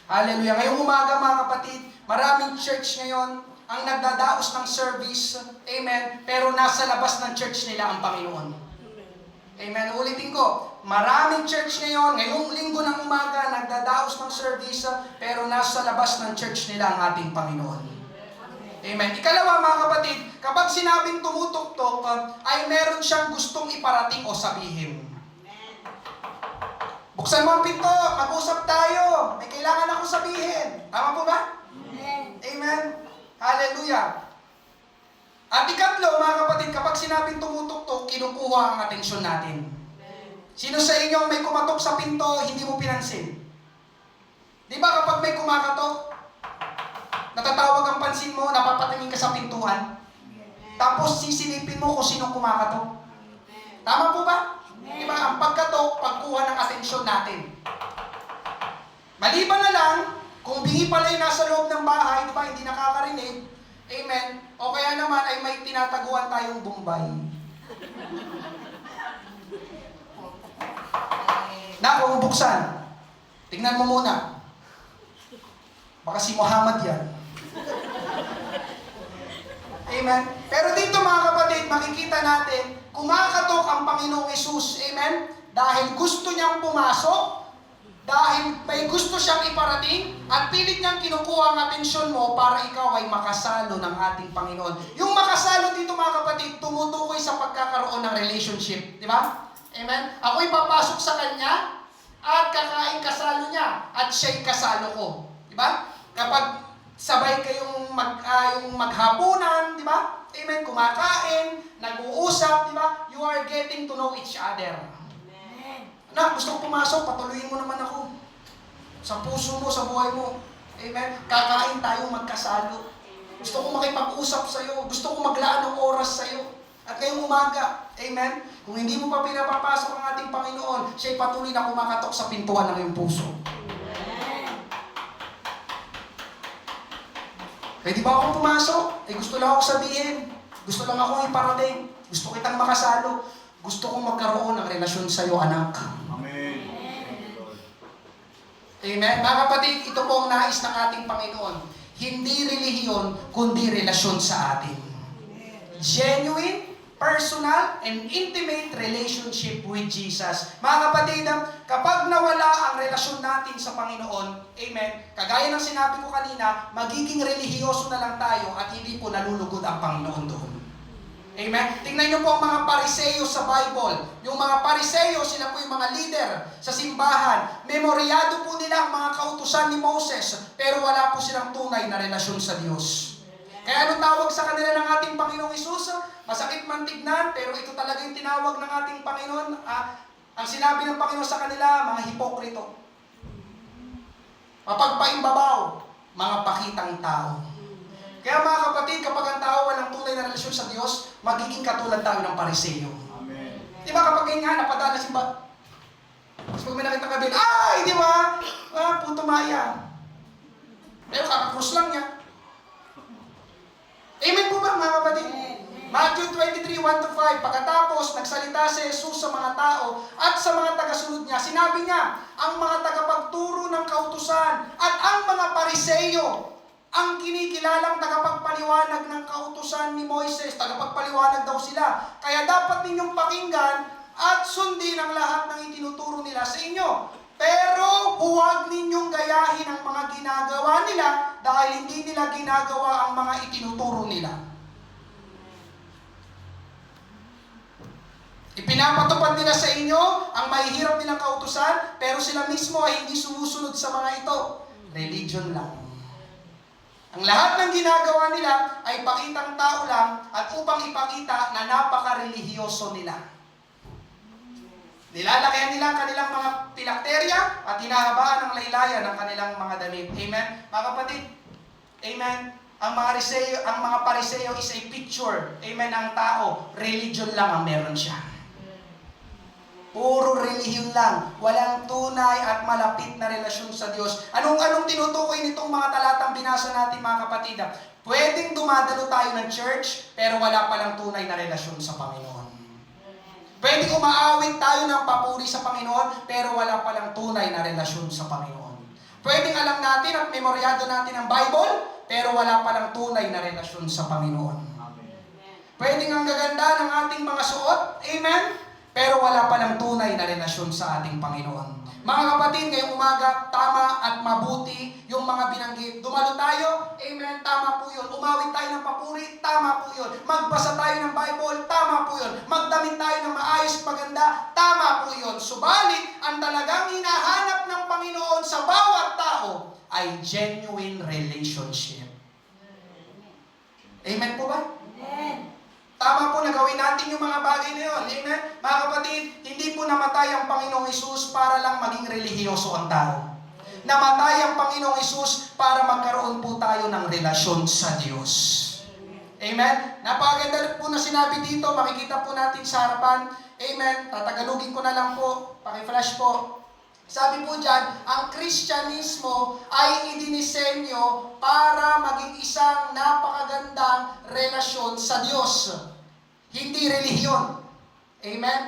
Hallelujah. Ngayong umaga mga kapatid, maraming church ngayon, ang nagdadaos ng service, amen, pero nasa labas ng church nila ang Panginoon. Amen. Ulitin ko, maraming church ngayon, ngayong linggo ng umaga, nagdadaos ng service, pero nasa labas ng church nila ang ating Panginoon. Amen. Ikalawa, mga kapatid, kapag sinabing tumutuktok, ay meron siyang gustong iparating o sabihin. Buksan mo ang pinto, mag-usap tayo. May kailangan akong sabihin. Tama po ba? Amen. Hallelujah. At ikatlo, mga kapatid, kapag sinabing tumutuktok, kinukuha ang atensyon natin. Sino sa inyo may kumatok sa pinto, hindi mo pinansin? Di ba kapag may kumakatok, natatawag ang pansin mo, napapatingin ka sa pintuan, tapos sisilipin mo kung sino kumakatok? Tama po ba? Di ba? Ang pagkatok, pagkuha ng atensyon natin. Maliban na lang, kung bingi pala yung nasa loob ng bahay, di ba, hindi nakakarinig, amen, o kaya naman ay may tinataguan tayong Bombay. Na, kung buksan, tingnan mo muna. Baka si Muhammad yan. Amen. Pero dito mga kapatid, makikita natin, kumakatok ang Panginoong Hesus, amen, dahil gusto niyang pumasok, dahil may gusto siyang iparating, at pilit niyang kinukuha ang atensyon mo para ikaw ay makasalo ng ating Panginoon. Yung makasalo dito mga kapatid, tumutukoy sa pagkakaroon ng relationship. Di ba? Amen? Ako'y papasok sa Kanya, at kakain kasalo niya, at siya'y kasalo ko. Di ba? Kapag sabay kayong yung maghapunan, di ba? Amen? Kumakain, nag-uusap, di ba? You are getting to know each other. Na, gusto ko pumasok, patuloyin mo naman ako. Sa puso mo, sa buhay mo. Amen? Kakain tayong magkasalo. Gusto ko makipag-usap sa'yo. Gusto ko maglaan ng oras sa'yo. At ngayong umaga, amen? Kung hindi mo pa pinapapasok ang ating Panginoon, siya'y patuloy na kumakatok sa pintuan ng iyong puso. Kaya di ba ako pumasok? Gusto lang ako sabihin. Gusto lang ako iparating. Gusto kitang makasalo. Gusto kong magkaroon ng relasyon sa iyo, anak. Amen. Amen. Mga kapatid, ito po ang nais ng ating Panginoon. Hindi relihiyon, kundi relasyon sa atin. Genuine, personal, and intimate relationship with Jesus. Mga kapatid, kapag nawala ang relasyon natin sa Panginoon, amen, kagaya ng sinabi ko kanina, magiging relihiyoso na lang tayo at hindi po nalulugod ang Panginoon doon. Amen? Tingnan niyo po ang mga pariseyo sa Bible. Yung mga pariseyo, sila po yung mga leader sa simbahan. Memoryado po nila ang mga kautusan ni Moses, pero wala po silang tunay na relasyon sa Diyos. Kaya anong tawag sa kanila ng ating Panginoong Hesus? Masakit man tignan, pero ito talaga yung tinawag ng ating Panginoon. Ang sinabi ng Panginoon sa kanila, mga hipokrito. Mapagpaimbabaw, mga pakitang tao. Kaya mga kapatid, kapag ang tao walang tunay na relasyon sa Diyos, magiging katulad tayo ng pariseyo. Amen. Di ba kapag ganyan nga, napadaan na simba? Tapos pag may nakita kabin, ay, di ba? Puto maya. Pero kakakrus lang niya. Amen po ba mga kapatid? Matthew 23, 1-5, pagkatapos nagsalita si Jesus sa mga tao at sa mga tagasunod niya, sinabi niya, ang mga tagapagturo ng kautusan at ang mga pariseyo, ang kinikilalang tagapagpaliwanag ng kautusan ni Moises, tagapagpaliwanag daw sila. Kaya dapat ninyong pakinggan at sundin ang lahat ng itinuturo nila sa inyo. Pero huwag ninyong gayahin ang mga ginagawa nila dahil hindi nila ginagawa ang mga itinuturo nila. Ipinapatupad nila sa inyo ang mahihirap nilang kautusan, pero sila mismo ay hindi sumusunod sa mga ito. Religion lang. Ang lahat ng ginagawa nila ay pakitang tao lang at upang ipakita na napaka-relihiyoso nila. Nilalakihan nila ang kanilang mga pilakterya at hinahabaan ng laylayan ng kanilang mga damit. Amen? Mga kapatid, amen? Ang mga pariseyo is a picture, amen, ng tao. Religion lang ang meron siya. Puro relihiyon lang. Walang tunay at malapit na relasyon sa Diyos. Anong tinutukoy nitong mga talatang binasa natin mga kapatid? Pwedeng dumadalo tayo ng church, pero wala palang tunay na relasyon sa Panginoon. Pwedeng umaawit tayo ng papuri sa Panginoon, pero wala palang tunay na relasyon sa Pwedeng alam natin at memoryado natin ang Bible, pero wala palang tunay na relasyon sa Panginoon. Pwedeng ang gaganda ng ating mga suot, amen, pero wala palang tunay na relasyon sa ating Panginoon. Mga kapatid, ngayong umaga, tama at mabuti yung mga binanggit. Dumalo tayo, amen, tama po yun. Umawit tayo ng papuri, tama po yun. Magbasa tayo ng Bible, tama po yun. Magdamit tayo ng maayos at maganda, tama po yun. Subalit, ang talagang hinahanap ng Panginoon sa bawat tao ay genuine relationship. Amen po ba? Amen. Tama po na gawin natin yung mga bagay na yun. Amen? Mga kapatid, hindi po namatay ang Panginoong Hesus para lang maging relihiyoso ang tao. Namatay ang Panginoong Hesus para magkaroon po tayo ng relasyon sa Diyos. Amen? Napakaganda po na sinabi dito, makikita po natin sa harapan. Amen? Tatagalugin ko na lang po, paki-flash po. Sabi po dyan, ang Kristyanismo ay idinisenyo para maging isang napakagandang relasyon sa Diyos. Hindi relihiyon. Amen?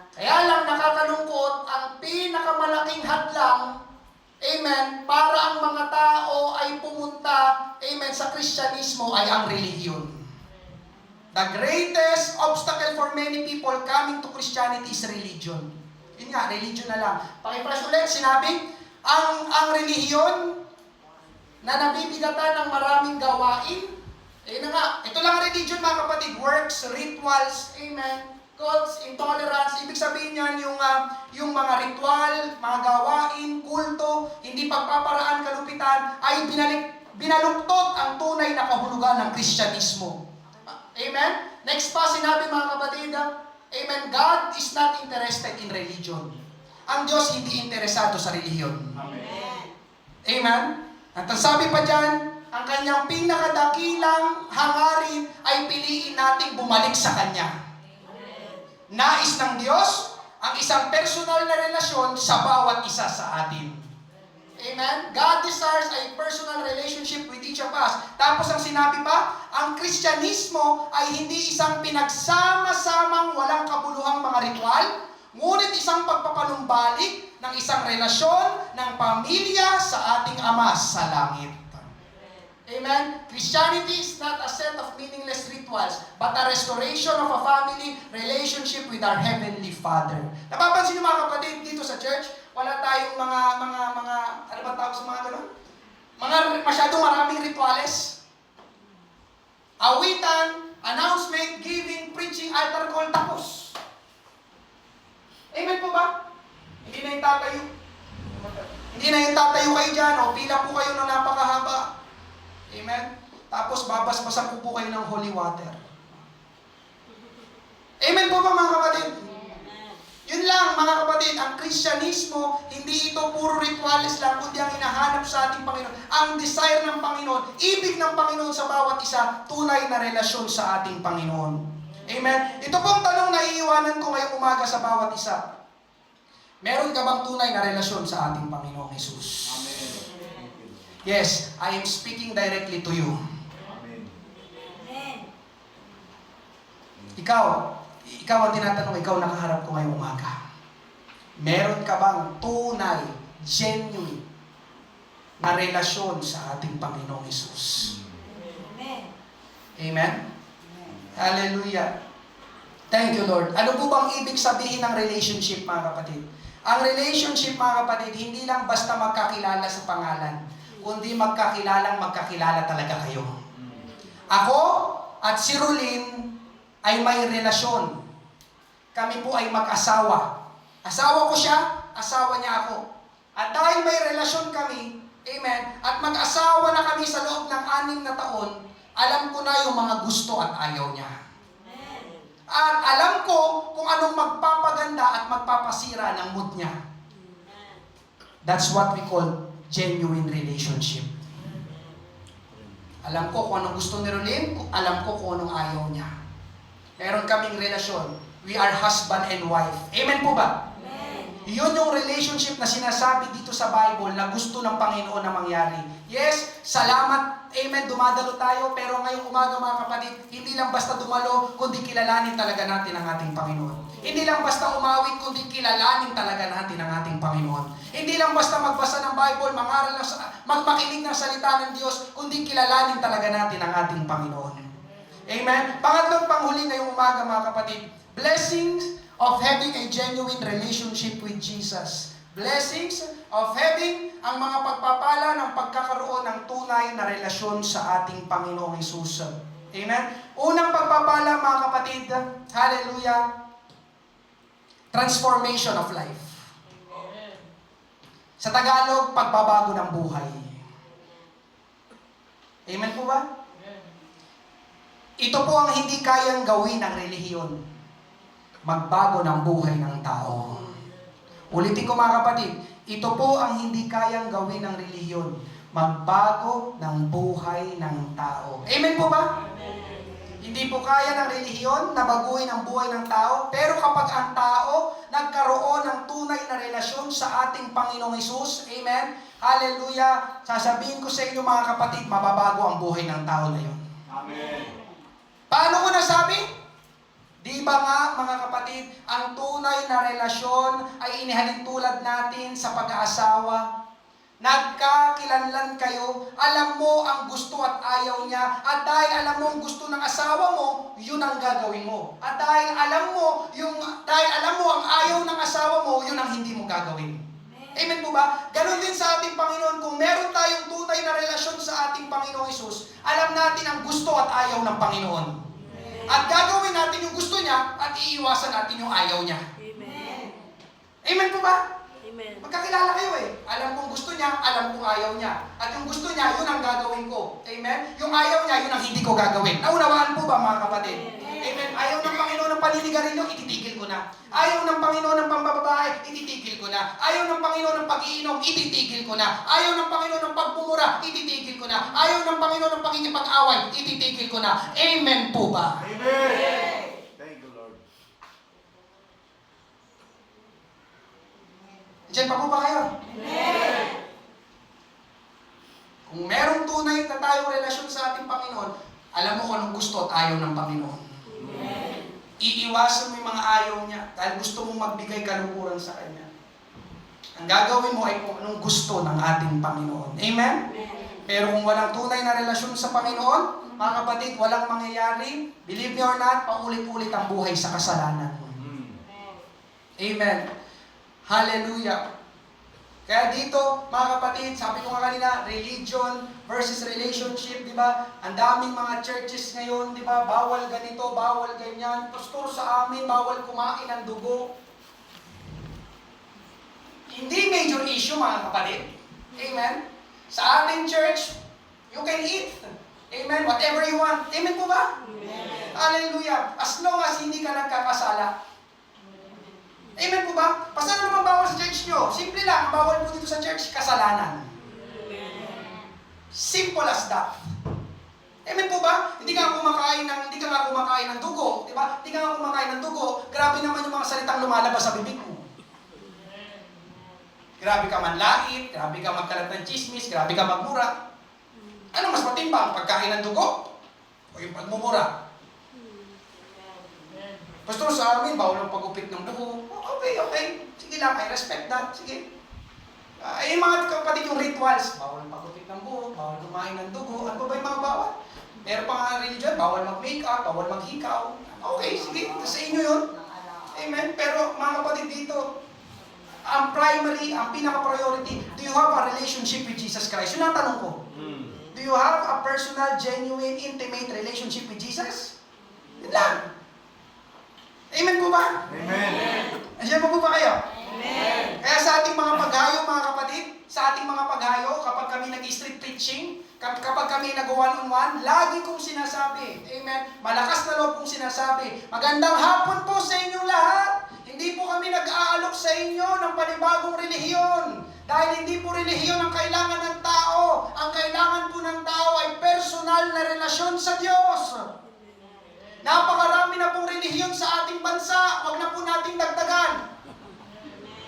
Kaya lang nakakalungkot, ang pinakamalaking hadlang, amen, para ang mga tao ay pumunta, amen, sa Kristyanismo ay ang relihiyon. The greatest obstacle for many people coming to Christianity is religion. Yun nga, religion na lang. Pakiflash ulit, sinabi, ang relihiyon na nabibigatan ng maraming gawain, na nga, ito lang ang religion mga kapatid, works, rituals, amen, cults, intolerance, ibig sabihin yan yung mga ritual, mga gawain, kulto, hindi pagpaparaan, kalupitan, ay binaluktot ang tunay na kahulugan ng Kristyanismo. Amen? Next pa, sinabi mga kapatid, amen, God is not interested in religion. Ang Diyos hindi interesado sa relihiyon. Amen. Amen? At ang sabi pa dyan, ang kanyang pinakadakilang hangarin ay piliin nating bumalik sa Kanya. Nais ng Diyos ang isang personal na relasyon sa bawat isa sa atin. Amen? God desires a personal relationship with each of us. Tapos ang sinabi pa, ang Kristyanismo ay hindi isang pinagsama-samang walang kabuluhang mga ritual, ngunit isang pagpapanumbalik ng isang relasyon ng pamilya sa ating Ama sa langit. Amen? Christianity is not a set of meaningless rituals, but a restoration of a family relationship with our Heavenly Father. Napapansin niyo mga kapatid, dito sa church, wala tayong mga ano ba tawag sa mga ganun? Masyadong maraming rituales. Awitan, announcement, giving, preaching, altar call, tapos. Amen po ba? Hindi na yung tatayo. Hindi na yung tatayo kayo dyan, o pila po kayo ng napakahaba. Amen? Tapos babasbasan po kayo ng holy water. Amen po ba mga kapatid? Yun lang mga kapatid, ang Kristyanismo, hindi ito puro rituals lang, kundi ang hinahanap sa ating Panginoon. Ang desire ng Panginoon, ibig ng Panginoon sa bawat isa, tunay na relasyon sa ating Panginoon. Amen? Ito pong tanong na iiwanan ko ngayong umaga sa bawat isa. Meron ka bang tunay na relasyon sa ating Panginoong Hesus? Amen. Yes, I am speaking directly to you. Amen. Ikaw ang tinatanong, ikaw nakaharap ko ngayong umaga. Meron ka bang tunay, genuine, na relasyon sa ating Panginoong Hesus? Amen. Amen? Hallelujah. Thank you, Lord. Ano po bang ibig sabihin ng relationship, mga kapatid? Ang relationship, mga kapatid, hindi lang basta magkakilala sa pangalan, kundi magkakilala talaga kayo. Ako at si Rolin ay may relasyon. Kami po ay mag-asawa. Asawa ko siya, asawa niya ako. At dahil may relasyon kami, amen, at mag-asawa na kami sa loob ng 6 na taon, alam ko na yung mga gusto at ayaw niya. At alam ko kung anong magpapaganda at magpapasira ng mood niya. That's what we call genuine relationship. Alam ko kung anong gusto ni Rolin, alam ko kung anong ayaw niya. Meron kaming relasyon. We are husband and wife. Amen po ba? Amen. Yun yung relationship na sinasabi dito sa Bible na gusto ng Panginoon na mangyari. Yes, salamat. amen, dumadalo tayo, pero ngayong umaga mga kapatid, hindi lang basta dumalo, kundi kilalanin talaga natin ang ating Panginoon. Hindi lang basta umawit, kundi kilalanin talaga natin ang ating Panginoon. Hindi lang basta magbasa ng Bible, mangaral ng, magmakinig ng salita ng Diyos, kundi kilalanin talaga natin ang ating Panginoon. Amen? Pangatlong panghuli ngayong umaga mga kapatid, blessings of having a genuine relationship with Jesus. Blessings of having ang mga pagpapala ng pagkakaroon ng tunay na relasyon sa ating Panginoong Hesus. Amen? Unang pagpapala mga kapatid, hallelujah, transformation of life. Sa Tagalog, pagbabago ng buhay. Amen po ba? Ito po ang hindi kayang gawin ng relihiyon. Magbago ng buhay ng tao. Ulitin ko mga kapatid, ito po ang hindi kayang gawin ng relihiyon. Magbago ng buhay ng tao. Amen po ba? Hindi po kaya ng relihiyon na baguhin ang buhay ng tao, pero kapag ang tao nagkaroon ng tunay na relasyon sa ating Panginoong Hesus, amen, hallelujah, sasabihin ko sa inyo mga kapatid, mababago ang buhay ng tao na yun. Amen. Paano ko nasabi? Di ba nga mga kapatid, ang tunay na relasyon ay inihalin tulad natin sa pag-aasawa. Nagkakilanlan kayo, alam mo ang gusto at ayaw niya, at dahil alam mo ang gusto ng asawa mo, yun ang gagawin mo. At dahil alam mo ang ayaw ng asawa mo, yun ang hindi mo gagawin. Amen po ba? Ganon din sa ating Panginoon, kung meron tayong tunay na relasyon sa ating Panginoong Hesus, alam natin ang gusto at ayaw ng Panginoon. At gagawin natin yung gusto niya at iiwasan natin yung ayaw niya. Amen po ba? Amen. Magkakilala kayo eh. Alam kong gusto niya, alam kong ayaw niya. At yung gusto niya, yun ang gagawin ko. Amen? Yung ayaw niya, yun ang hindi ko gagawin. Naunawaan po ba mga kapatid? Amen? Ayaw ng Panginoon ng paninigarilyo, ititigil ko na. Ayaw ng Panginoon ng pambababae, ititigil ko na. Ayaw ng Panginoon ng pag-iinom, ititigil ko na. Ayaw ng Panginoon ng pagmumura, ititigil ko na. Ayaw ng Panginoon ng pakikipag-away, ititigil ko na. Amen po ba? Amen. Thank you, Lord. Diyan pa po ba kayo? Amen. Kung merong tunay na tayong relasyon sa ating Panginoon, alam mo kung anong gusto at ayaw ng Panginoon. Amen. Iiwasan mo yung mga ayaw niya dahil gusto mong magbigay kalukuran sa Kanya. Ang gagawin mo ay kung anong gusto ng ating Panginoon. Amen? Pero kung walang tunay na relasyon sa Panginoon, mga kapatid, walang mangyayari, believe me or not, paulit-ulit ang buhay sa kasalanan. Amen. Hallelujah. Kaya dito, mga kapatid, sabi ko nga kanina, religion versus relationship, di ba? Ang daming mga churches ngayon, di ba? Bawal ganito, bawal ganyan. Pastor, sa amin, bawal kumain ng dugo. Hindi major issue, mga kapatid. Amen? Sa ating church, you can eat. Amen? Whatever you want. Amen po ba? Amen. Hallelujah. As long as hindi ka nagkakasala. Amen po ba? Paano naman bawal sa church nyo? Simple lang, ang bawal po dito sa church, kasalanan. Simple as that. Amen po ba? Hindi ka nga kumakain ng dugo, di ba? Hindi ka nga kumakain ng dugo, grabe naman yung mga salitang lumalabas sa bibig mo. Grabe ka manlait, grabe ka magkalat ng chismis, grabe ka magmura. Ano mas matimbang, pagkain ng dugo o yung pagmumura? Pastor, sa amin, bawal ang pagupit ng buho. Okay. Sige lang, I respect that. Sige. Yung mga kapatid, yung rituals, bawal ang pagupit ng buho, bawal kumain ng dugo. Ano ba yung mga bawal? Meron pa nga religion, bawal mag-makeup, bawal maghikaw. Okay, sige, sa inyo yun. Amen. Pero mga kapatid dito, ang primary, ang pinaka-priority, do you have a relationship with Jesus Christ? Yun ang tanong ko. Do you have a personal, genuine, intimate relationship with Jesus? Yun lang. Amen po ba? Amen. Andiyan po ba kayo? Amen. Kaya sa ating mga paghayo, mga kapatid, sa ating mga paghayo, kapag kami nag-street preaching, kapag kami nag-one-on-one, lagi kong sinasabi, amen, malakas na loob kong sinasabi, magandang hapon po sa inyong lahat. Hindi po kami nag-aalok sa inyo ng panibagong relihiyon. Dahil hindi po relihiyon ang kailangan ng tao. Ang kailangan po ng tao ay personal na relasyon sa Diyos. Napakarami na pong relihiyon sa ating bansa. Huwag na po nating dagdagan.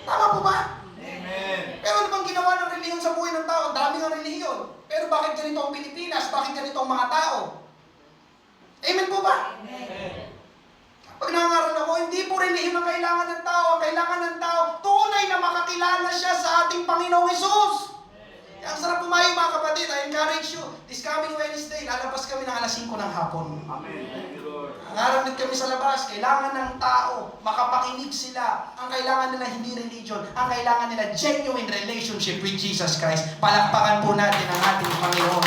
Tama po ba? Amen. Amen. Pero ano bang ginawa ng relihiyon sa buhay ng tao? Ang dami ng relihiyon. Pero bakit ganito ang Pilipinas? Bakit ganito ang mga tao? Amen po ba? Pag nangaral ako, hindi po relihiyon ang kailangan ng tao. Ang kailangan ng tao, tunay na makakilala siya sa ating Panginoong Hesus. Ang sarap pumayo mga kapatid. I encourage you. This coming Wednesday, lalabas kami ng alas 5 ng hapon. Amen. Thank you, Lord. Nangaramit kami sa labas. Kailangan ng tao, makapakinig sila. Ang kailangan nila hindi religion. Ang kailangan nila genuine relationship with Jesus Christ. Palakpakan po natin ang ating Panginoon.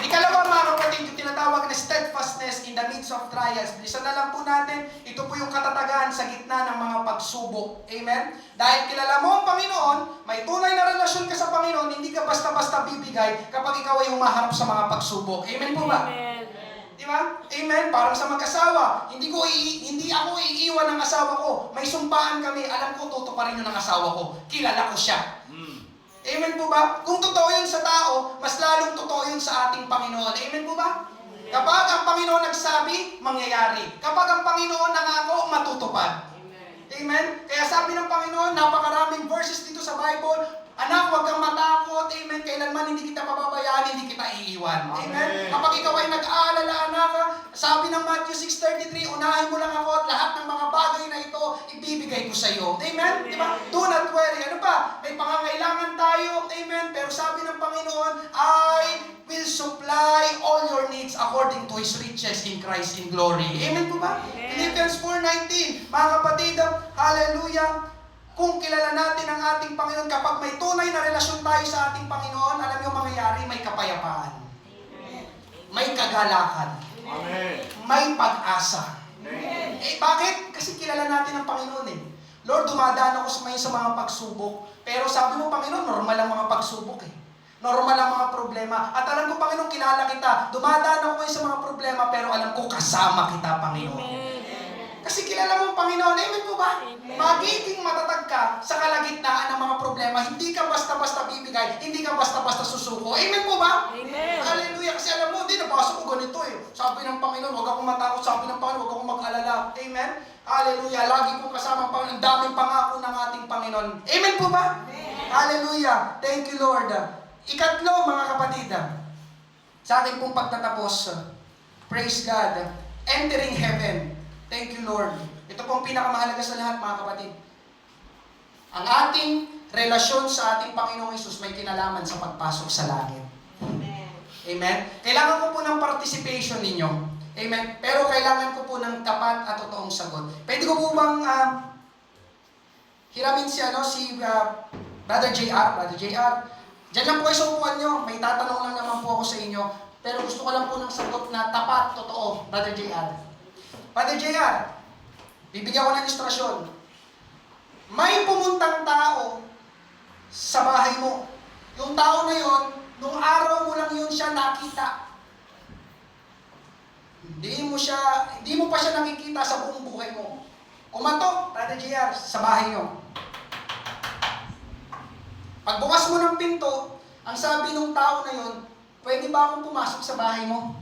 Ikalawa mga kapatid, yung tinatawag na steadfastness in the midst of trials. Bilisan na lang po natin, ito po yung katatagan sa gitna ng mga pagsubok. Amen? Dahil kilala mo ang Panginoon, may tunay na relasyon ka sa Panginoon, hindi ka basta-basta bibigay kapag ikaw ay humaharap sa mga pagsubok. Amen po ba? Di ba? Amen? Parang sa mag-asawa, hindi ako iiwan ng asawa ko. May sumpaan kami, alam ko tutuparin yun ng asawa ko. Kilala ko siya. Amen po ba? Kung totoo yun sa tao, mas lalong totoo yun sa ating Panginoon. Amen po ba? Kapag ang Panginoon nagsabi, mangyayari. Kapag ang Panginoon nangako, matutupad. Amen? Kaya sabi ng Panginoon, napakaraming verses dito sa Bible, anak, huwag kang matakot. Amen? Kailanman hindi kita pababayaan, hindi kita iiwan. Amen? Kapag ikaw ay nag-aalala, anak, sabi ng Matthew 6:33, unahin mo lang ako at lahat ng mga bagay na ito, ibibigay ko sa iyo. Amen? Di ba? Do not worry. Ano pa? May pangangailangan tayo. Amen? Pero sabi ng Panginoon, I will supply all your needs according to His riches in Christ in glory. Amen po ba? Philippians 4:19. Mga kapatid, hallelujah. Kung kilala natin ang ating Panginoon, kapag may tunay na relasyon tayo sa ating Panginoon, alam niyo mangyayari, may kapayapaan. May kagalakan. Amen. May pag-asa. Bakit? Kasi kilala natin ang Panginoon eh. Lord, dumadaan ako sa mga pagsubok. Pero sabi mo, Panginoon, normal ang mga pagsubok eh. Normal ang mga problema. At alam ko, Panginoon, kilala kita. Dumadaan ako sa mga problema, pero alam ko, kasama kita, Panginoon. Kasi kilala mo ang Panginoon. Amen po ba? Magiging matatag ka sa kalagitnaan ng mga problema. Hindi ka basta-basta bibigay. Hindi ka basta-basta susuko. Amen po ba? Amen. Hallelujah. Kasi alam mo, nabasa ko ganito eh. Sabi ng Panginoon, huwag akong matakot. Sabi ng Panginoon, huwag akong mag-alala. Amen? Hallelujah. Lagi kong kasama ang Panginoon. Ang daming pangako ng ating Panginoon. Amen po ba? Amen. Hallelujah. Thank you, Lord. Ikatlo, mga kapatid, sa ating pong pagtatapos, praise God, entering heaven. Thank you, Lord. Ito po ang pinakamahalaga sa lahat, mga kapatid. Ang ating relasyon sa ating Panginoong Hesus may kinalaman sa pagpasok sa langit. Amen. Amen? Kailangan ko po ng participation ninyo. Amen? Pero kailangan ko po ng tapat at totoong sagot. Pwede ko po bang hiramin si Brother JR? Brother JR, diyan lang po kayo sa upuan nyo. May tatanong lang naman po ako sa inyo. Pero gusto ko lang po ng sagot na tapat, totoo. Brother JR. Brother JR, bibigyan ko ng ilustrasyon. May pumuntang tao sa bahay mo. Yung tao na yon, nung araw mo lang yun siya nakita. Hindi mo pa siya nakikita sa buong buhay mo. Kumatok, Brother JR, sa bahay nyo. Pagbukas mo ng pinto, ang sabi ng tao na yon, pwede ba akong pumasok sa bahay mo?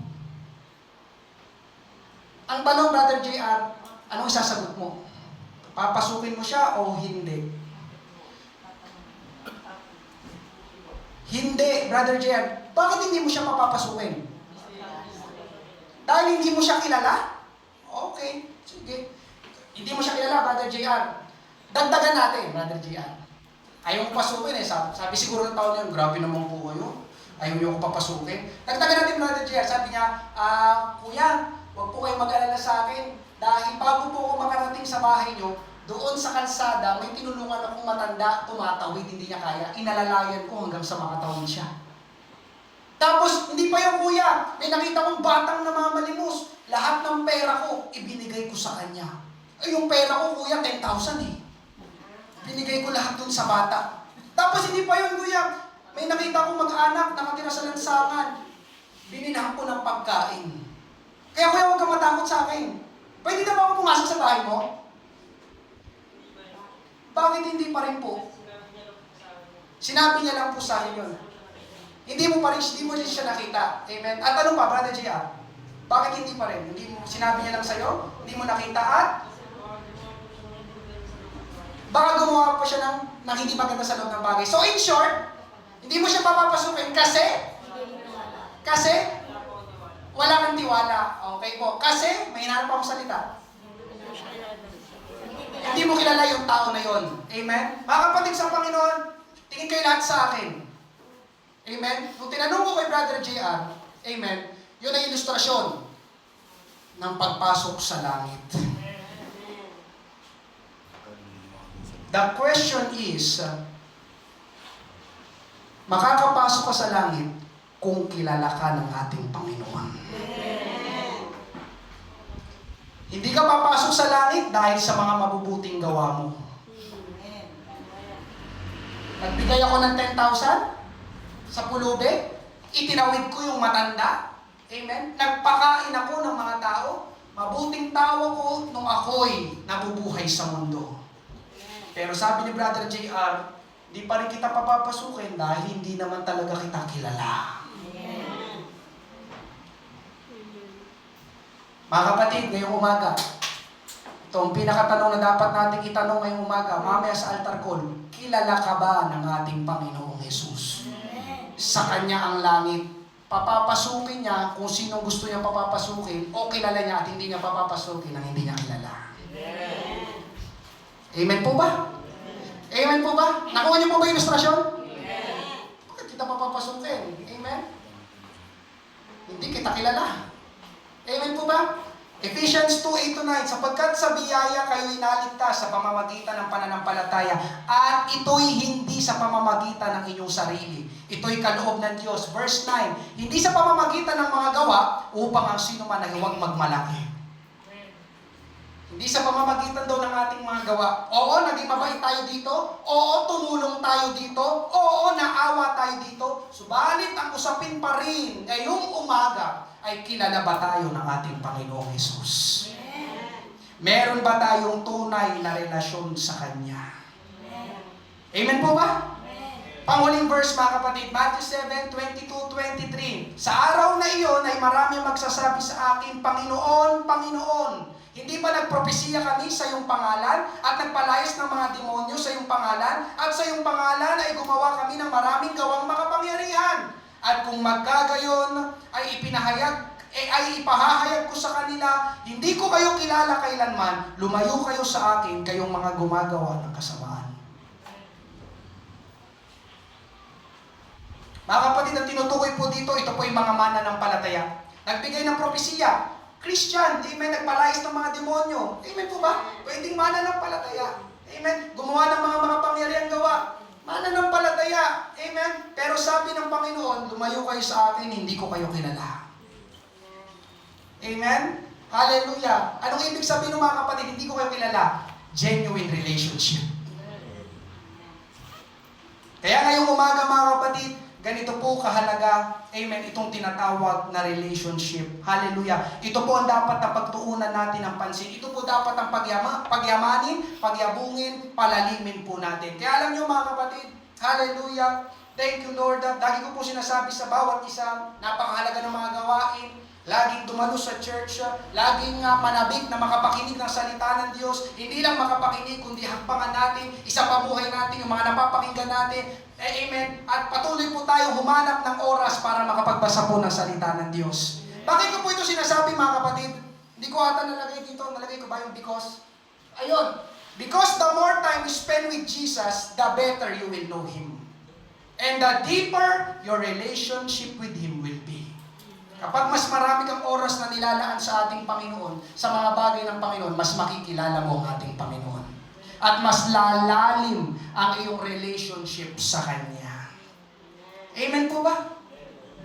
Ang tanong, Brother JR, anong sasagot mo? Papasukin mo siya o hindi? Hindi, Brother JR. Bakit hindi mo siya mapapasukin? Dahil hindi mo siya kilala? Okay, sige. Hindi mo siya kilala, Brother JR. Dagdagan natin, Brother JR. Ayaw mo pasukin eh. Sabi siguro ng tao niya, grabe naman po kayo. Ayaw niyo ko papasukin. Dagdagan natin, Brother JR. Sabi niya, Kuya, huwag po kayo mag-alala sa akin dahil bago po ako makarating sa bahay nyo, doon sa kalsada, may tinulungan akong matanda, tumatawid, hindi niya kaya. Inalalayan ko hanggang sa makatawid siya. Tapos, hindi pa yung kuya, may nakita kong batang namamalimos. Lahat ng pera ko, ibinigay ko sa kanya. Yung pera ko, kuya, 10,000 eh. Binigay ko lahat dun sa bata. Tapos, hindi pa yung kuya, may nakita kong mag-anak, nakatira sa lansangan. Binilhan ko ng pagkain. Kaya kuya, huwag ka matakot sa akin. Pwede na ba ako pumasok sa bahay mo? Bakit hindi pa rin po? Sinabi niya lang po sa akin yun. Hindi mo rin siya nakita. Amen? At ano pa, Brother JR? Bakit hindi pa rin? Sinabi niya lang sa'yo? Hindi mo nakita at? baka gumawa pa siya ng hindi maganda sa loob ng bagay. So in short, hindi mo siya papapasukin kasi wala kang tiwala. Okay po. Kasi, may hinahanap akong salita. Hindi mo kilala yung tao na yon. Amen? Mga kapatid sa Panginoon, tingin kayo lahat sa akin. Amen? Nung tinanong ko kay Brother JR, amen, yun ay ilustrasyon ng pagpasok sa langit. The question is, makakapasok ka sa langit kung kilala ka ng ating Panginoon. Hindi ka papasok sa langit dahil sa mga mabubuting gawa mo. Nagbigay ako ng 10,000 sa pulube, itinawid ko yung matanda. Amen? Nagpakain ako ng mga tao. Mabuting tao ko nung ako'y nabubuhay sa mundo. Pero sabi ni Brother JR, di pa rin kita papapasukin dahil hindi naman talaga kita kilala. Mga kapatid, ngayong umaga, ito ang pinakatanong na dapat nating itanong ngayong umaga, mamaya sa altar call, kilala ka ba ng ating Panginoong Jesus? Sa Kanya ang langit. Papapasukin niya kung sino gusto niya papapasukin o kilala niya at hindi niya papapasukin ang hindi niya kilala. Amen po ba? Amen po ba? Nakuha niyo po ba yung ilustrasyon? Bakit kita papapasukin? Amen? Hindi kita kilala. Amen po ba? Ephesians 2:8-9, sapagkat sa biyaya kayo inaligtas sa pamamagitan ng pananampalataya at ito'y hindi sa pamamagitan ng inyong sarili. Ito'y kaloob ng Diyos. Verse 9, hindi sa pamamagitan ng mga gawa upang ang sino man ay huwag magmalaki. Hindi sa pamamagitan daw ng ating mga gawa. Oo, naging mabait tayo dito. Oo, tumulong tayo dito. Oo, naawa tayo dito. Subalit ang usapin pa rin ngayong umaga ay kilala ba tayo ng ating Panginoong Hesus? Meron ba tayong tunay na relasyon sa Kanya? Amen po ba? Panghuling verse mga kapatid, Matthew 7:22-23. Sa araw na iyon ay marami magsasabi sa akin, Panginoon, Panginoon, hindi ba nagpropesiya kami sa iyong pangalan at nagpalayas ng mga demonyo sa iyong pangalan at sa iyong pangalan ay gumawa kami ng maraming gawang makapangyarihan? At kung magkagayon ay ipahahayag ko sa kanila, hindi ko kayo kilala kailanman, lumayo kayo sa akin, kayong mga gumagawa ng kasamaan. Mga kapatid, ang tinutukoy po dito, ito po yung mga mananampalataya. Nagbigay ng propesiya. Christian, amen, nagpalayas ng mga demonyo. Amen po ba? Pwedeng mananampalataya. Amen. Gumawa ng mga makapangyarihang gawa. Mananampalataya. Amen. Pero sabi ng Panginoon, lumayo kayo sa akin, hindi ko kayo kilala. Amen. Hallelujah. Anong ibig sabihin ng mga kapatid, hindi ko kayo kilala? Genuine relationship. Kaya ngayong umaga mga kapatid, ganito po kahalaga, amen, itong tinatawag na relationship. Hallelujah. Ito po ang dapat na pagtuunan natin ng pansin. Ito po dapat ang pagyamanin, pagyabungin, palalimin po natin. Kaya alam nyo mga kapatid, hallelujah, thank you Lord. Lagi ko po sinasabi sa bawat isa, napakahalaga ng mga gawain. Laging dumalo sa church, laging manabik na makapakinig ng salita ng Diyos. Hindi lang makapakinig, kundi hakpangan natin, isapabuhay natin yung mga napapakinggan natin. Amen. At patuloy po tayo humanap ng oras para makapagbasa po ng salita ng Diyos. Bakit ko po ito sinasabi mga kapatid? Hindi ko ata nalagay dito. Nalagay ko ba yung because? Ayun. Because the more time you spend with Jesus, the better you will know Him. And the deeper your relationship with Him will be. Kapag mas marami kang oras na nilalaan sa ating Panginoon, sa mga bagay ng Panginoon, mas makikilala mo ang ating Panginoon. At mas lalalim ang iyong relationship sa Kanya. Amen po ba?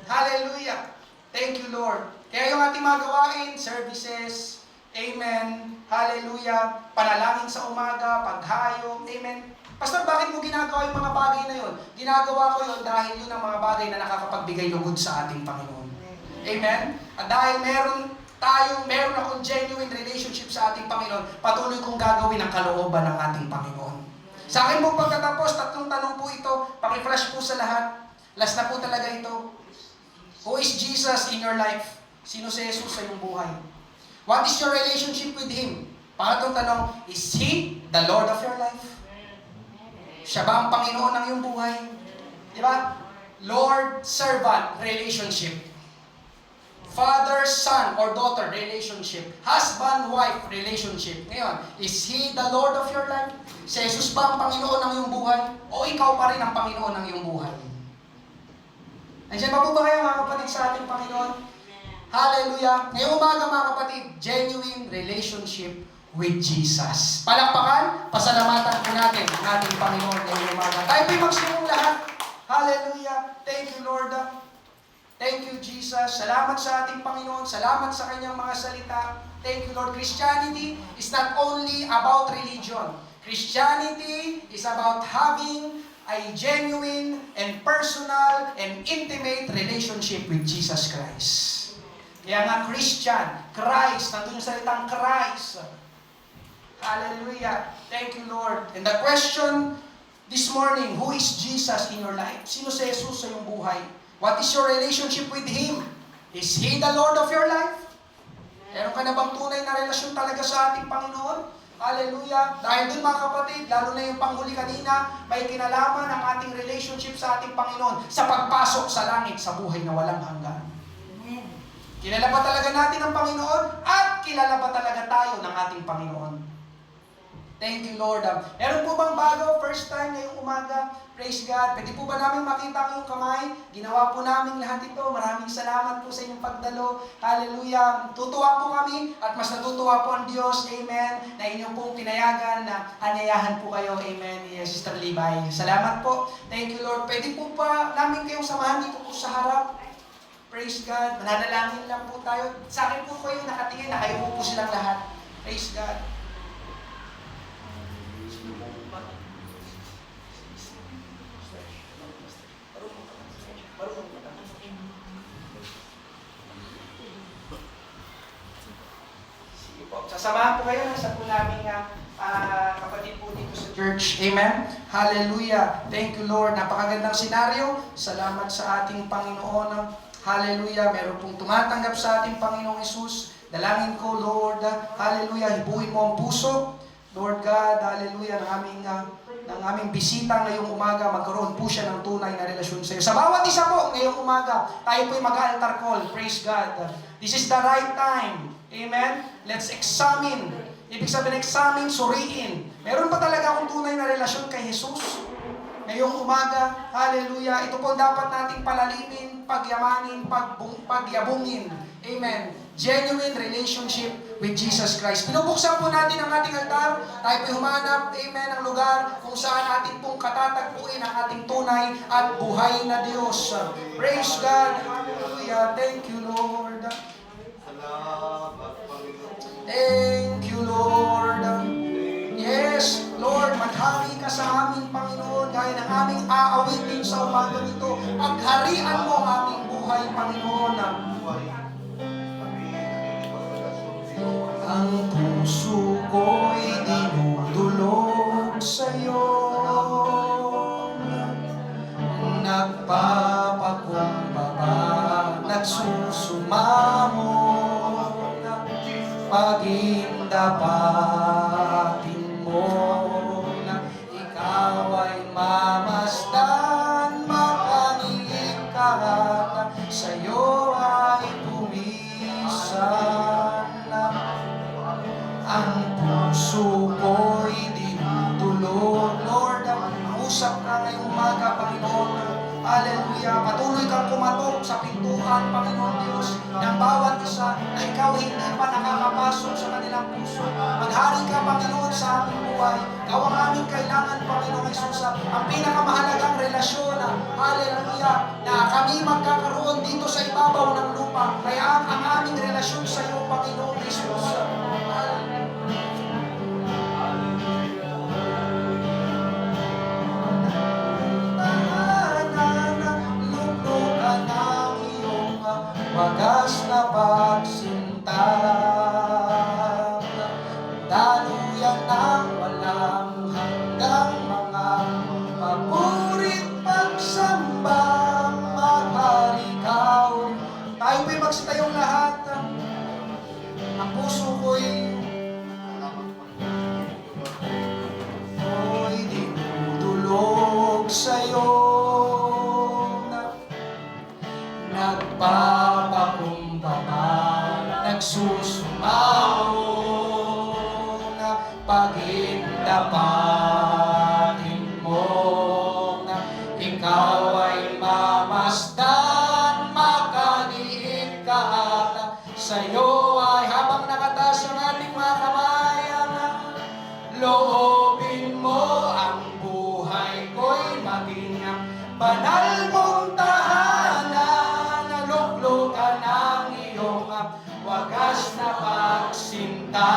Hallelujah. Thank you, Lord. Kaya yung ating mga gawain, services, amen, hallelujah, panalangin sa umaga, paghayo, amen. Pastor, bakit mo ginagawa yung mga bagay na yun? Ginagawa ko yun dahil yun ang mga bagay na nakakapagbigay lugod sa ating Panginoon. Amen? At dahil meron akong genuine relationship sa ating Panginoon, patuloy kong gagawin ang kalooban ng ating Panginoon. Sa akin po pagkatapos, 3 tanong po ito, paki-flash po sa lahat. Last na po talaga ito. Who is Jesus in your life? Sino si Jesus sa iyong buhay? What is your relationship with Him? Pangatlong tanong, is He the Lord of your life? Siya ba ang Panginoon ng iyong buhay? Di ba? Lord-servant relationship. Father-son or daughter relationship. Husband-wife relationship. Ngayon, is He the Lord of your life? Si Jesus ba ang Panginoon ng iyong buhay? O ikaw pa rin ang Panginoon ng iyong buhay? Nandiyan pa po ba kayo mga kapatid sa ating Panginoon? Hallelujah! Ngayong umaga mga kapatid, genuine relationship with Jesus. Palakpakan, pasalamatan po natin ang ating Panginoon ngayong umaga. Tayo po'y magsimong lahat. Hallelujah! Thank you, Lord. Thank you, Jesus. Salamat sa ating Panginoon. Salamat sa Kanyang mga salita. Thank you, Lord. Christianity is not only about religion. Christianity is about having a genuine and personal and intimate relationship with Jesus Christ. Kaya nga Christian, Christ, nandun yung salitang Christ. Hallelujah. Thank you, Lord. And the question this morning, who is Jesus in your life? Sino si Jesus sa iyong buhay? What is your relationship with Him? Is He the Lord of your life? Meron ka na bang tunay na relasyon talaga sa ating Panginoon? Hallelujah! Dahil dun mga kapatid, lalo na yung panghuli kanina, may kinalaman ang ating relationship sa ating Panginoon sa pagpasok sa langit sa buhay na walang hanggan. Kilala ba talaga natin ang Panginoon? At kilala ba talaga tayo ng ating Panginoon? Thank you, Lord. Meron po bang bago? First time ngayong umaga? Praise God. Pwede po ba namin makita ang iyong kamay? Ginawa po namin lahat ito. Maraming salamat po sa inyong pagdalo. Hallelujah. Tutuwa po kami at mas natutuwa po ang Diyos. Amen. Na inyong pong pinayagan na anyayahan po kayo. Amen. Yes, Sister Libay. Salamat po. Thank you, Lord. Pwede po ba namin kayong samahan dito po sa harap? Praise God. Mananalangin lang po tayo. Sa akin po kayo nakatingin. Nakayupo po silang lahat. Praise God. Sige po. Sasamahan po kayo sa po naming kapatid po dito sa church. Amen? Hallelujah. Thank you, Lord. Napakagandang senaryo. Salamat sa ating Panginoon. Hallelujah. Meron pong tumatanggap sa ating Panginoong Hesus. Dalangin ko, Lord. Hallelujah. Hibuin mo ang puso. Lord God, hallelujah, ng aming bisita ngayong umaga, magkaroon po siya ng tunay na relasyon sa iyo. Sa bawat isa po ngayong umaga, tayo po'y mag-altar call. Praise God. This is the right time. Amen? Let's examine. Ibig sabihin, examine, suriin. Meron ba talaga akong tunay na relasyon kay Jesus? Ngayong umaga, hallelujah, ito po dapat nating palalimin, pagyamanin, pagyabungin. Amen. Genuine relationship with Jesus Christ. Pinubuksan po natin ang ating altar. Tayo po'y humanap, amen, ang lugar kung saan ating pong katatagpuin ang ating tunay at buhay na Diyos. Praise God. Hallelujah. Thank you, Lord. Thank you, Lord. Yes, Lord, maghari ka sa aming Panginoon, gaya ng aming aawitin sa umaga nito. Pagharian mo ang aming buhay, Panginoon. Ang puso ko'y dinudulog sa'yo, nagpapakumbaba, nagsusumamo, pagindapatin mo na ikaw ay mamasdan, makangilig ka at sa'yo ay pumisan. Ang puso ko'y dinudulog. Lord, usap ka ngayong umaga, Panginoon. Hallelujah. Patuloy kang kumatok sa pintuan, Panginoon Diyos, ng bawat isa na ikaw hindi pa nakakapasok sa kanilang puso. Maghari ka, Panginoon, sa aming buhay. Ikaw ang aming kailangan, Panginoon Jesus. Ang pinakamahalagang relasyon, hallelujah, na kami magkakaroon dito sa ibabaw ng lupa. Kaya ang aming relasyon sa iyo, Panginoon Jesus. Wagas na pagsinta, daluyan ng walang hanggang mga paborit pagsamba, maghari ikaw. Tayo po'y magsitayong lahat. Ang puso ko'y dinudulog. sa'yo na nagpapakumbaba, nagsusumaw na pagindapatin mo na ikaw ay mamasdan, makaliit ka at sa'yo ay habang nakataas ang ating mga kamay ang loobin mo ang buhay ko'y maging banal mong tahanan, naluklukan ang iyong wagas na pagsinta.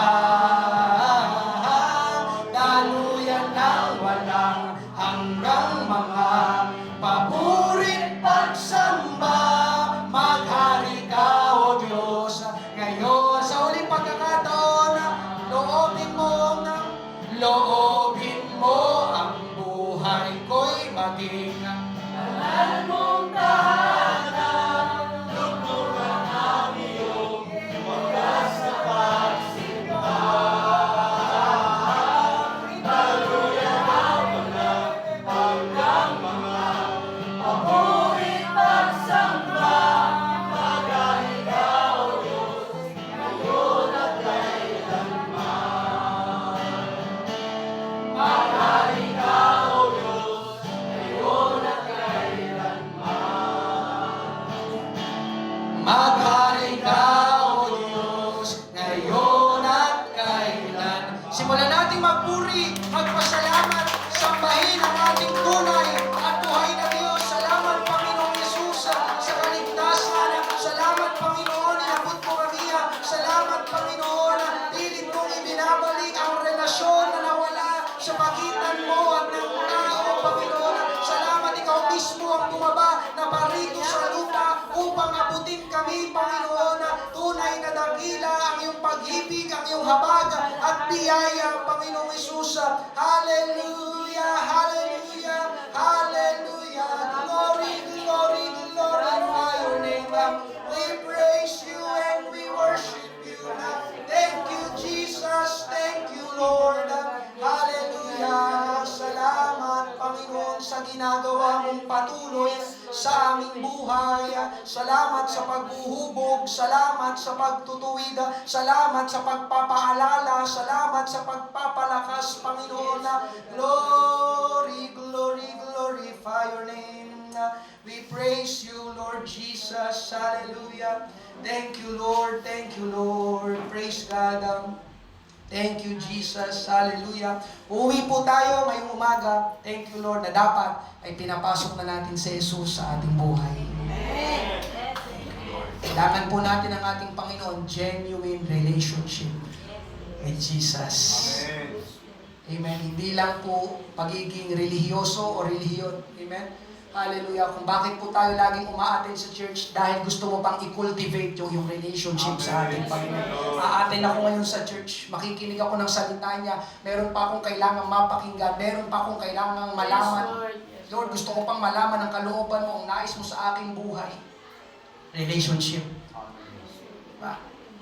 Daluyan ng walang hanggang mga paborit pagsamba. Maghari ka, O Diyos, ngayon sa uling pagkakataon, loobin mo ang buhay ko'y maging banal mong tahanan, luklukan ang iyong wagas na pagsinta. Daluyan ang walang hanggang mga paborit pagsamba. Maghari ka, O Diyos, ngayon at kailanman. Maghari ka, O Diyos, ngayon at kailanman. Maghari ka, O Diyos, ngayon at kailan. Simulan natin magpuri, magpasalamat, sambahin ang ating tunay at buhay na Diyos. Salamat, Panginoong Yesus, sa kaligtasan. Salamat, Panginoon, inabot mo kami. Salamat, Panginoon, pilit mong ibinabalik ang relasyon na nawala sa pagitan mo at ng tao, Panginoon. Salamat, ikaw mismo ang bumaba na parito sa lupa upang abutin kami, Panginoon. Tunay na dakila ang iyong pag-ibig, ang iyong habag at biyaya, Panginoong Yesus. Hallelujah, hallelujah, hallelujah. Glory, glory, glorify your name. We praise you and we worship you. Thank you, Jesus. Thank you, Lord. Hallelujah. Salamat, Panginoon, sa ginagawa mong patuloy sa aming buhay. Salamat sa pagbuhubog. Salamat sa pagtutuwid. Salamat sa pagpapaalala. Salamat sa pagpapalakas, Panginoon. Glory, glory, glorify your name. We praise you, Lord Jesus. Hallelujah. Thank you, Lord. Thank you, Lord. Praise God. Thank you, Jesus. Hallelujah. Uuwi po tayo ngayong umaga. Thank you, Lord, na dapat ay pinapasok na natin si Jesus sa ating buhay. Kailangan po natin ang ating Panginoon, genuine relationship with Jesus. Amen. Hindi lang po pagiging relihiyoso o relihiyon. Amen. Hallelujah. Kung bakit po tayo laging umaattend sa church, dahil gusto mo pang i-cultivate yung relationship sa ating Panginoon. Aattend ako ngayon sa church, makikinig ako ng salita niya, meron pa akong kailangang mapakinggan, meron pa akong kailangang malaman. Lord, gusto ko pang malaman ang kalooban mo, ang nais mo sa aking buhay. Relationship.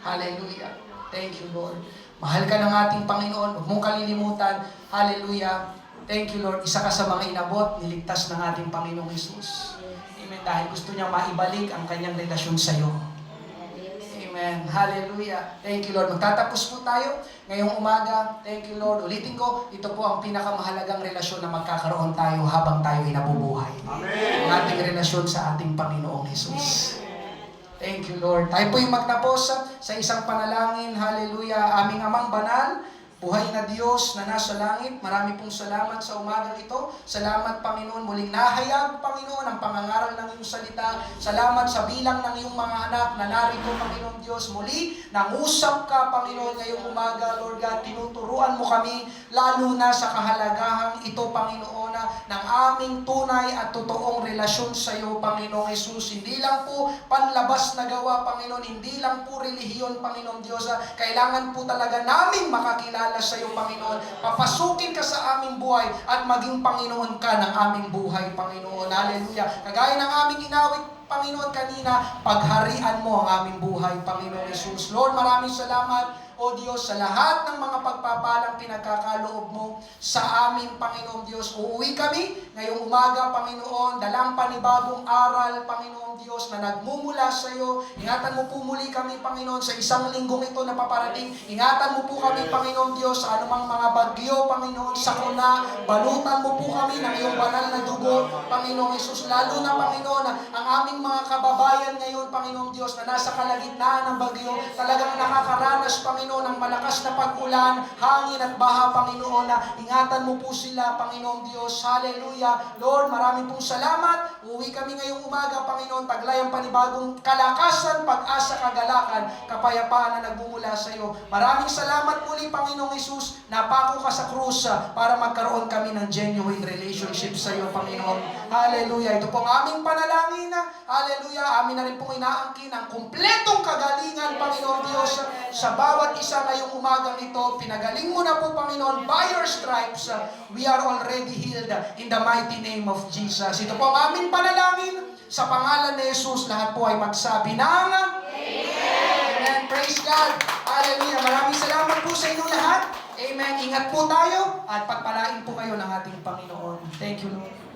Hallelujah. Thank you, Lord. Mahal ka ng ating Panginoon. Huwag mong kalilimutan. Hallelujah. Thank you, Lord. Isa ka sa mga inabot, niligtas ng ating Panginoong Hesus. Amen. Dahil gusto niyang maibalik ang kanyang relasyon sa iyo. Amen. Hallelujah. Thank you, Lord. Magtatapos po tayo ngayong umaga. Thank you, Lord. Ulitin ko, ito po ang pinakamahalagang relasyon na magkakaroon tayo habang tayo ay nabubuhay. Amen. Ang ating relasyon sa ating Panginoong Hesus. Thank you, Lord. Tayo po yung magtapos sa isang panalangin. Hallelujah. Aming Amang Banal, buhay na Diyos na nasa langit, marami pong salamat sa umagang ito. Salamat, Panginoon, muling nahayag, Panginoon, ang pangangaral ng iyong salita. Salamat sa bilang ng iyong mga anak na narito, Panginoon Diyos. Muli, nangusap ka, Panginoon, ngayong umaga, Lord God. Tinuturuan mo kami, lalo na sa kahalagahan ito, Panginoon, ng aming tunay at totoong relasyon sa iyo, Panginoong Hesus. Hindi lang po panlabas na gawa, Panginoon, hindi lang po relihiyon, Panginoon Diyos. Kailangan po talaga namin makakilala sa iyo, Panginoon. Papasukin ka sa aming buhay at maging Panginoon ka ng aming buhay, Panginoon. Hallelujah. Kagaya ng aming inawit, Panginoon, kanina, pagharian mo ang aming buhay, Panginoon Hesus. Lord, maraming salamat. O Diyos, sa lahat ng mga pagpapalang pinagkakaloob mo sa amin, Panginoong Diyos. Uuwi kami ngayong umaga, Panginoon, dalang panibagong aral, Panginoong Diyos, na nagmumula sa iyo. Ingatan mo po muli kami, Panginoon, sa isang linggong ito na paparating. Ingatan mo po kami, Panginoong Diyos, sa anumang mga bagyo, Panginoon, sakuna. Balutan mo po kami ng iyong banal na dugo, Panginoong Jesus. Lalo na, Panginoon, ang aming mga kababayan ngayon, Panginoong Diyos, na nasa kalagitnaan ng bagyo, talagang nakakaranas, Panginoon, ng malakas na pag-ulan, hangin at baha, Panginoon, na ingatan mo po sila, Panginoong Diyos. Hallelujah. Lord, marami pong salamat. Uwi kami ngayong umaga, Panginoon, taglay ang panibagong kalakasan, pag-asa, kagalakan, kapayapaan na nagmumula sa iyo. Maraming salamat muli, Panginoong Jesus, napako ka sa krus para magkaroon kami ng genuine relationship sa iyo, Panginoon. Hallelujah. Ito pong aming panalangin. Hallelujah. Amin na rin pong inaangkin ang kumpletong kagalingan, Panginoon Diyos, sa bawat isa ngayong umagang ito. Pinagaling mo na po, Panginoon, by your stripes, we are already healed in the mighty name of Jesus. Ito po ang aming panalangin. Sa pangalan ni Jesus, lahat po ay magsabi ng Amen. Praise God. Hallelujah. Maraming salamat po sa inyo lahat. Amen. Ingat po tayo at pagpalain po kayo ng ating Panginoon. Thank you, Lord.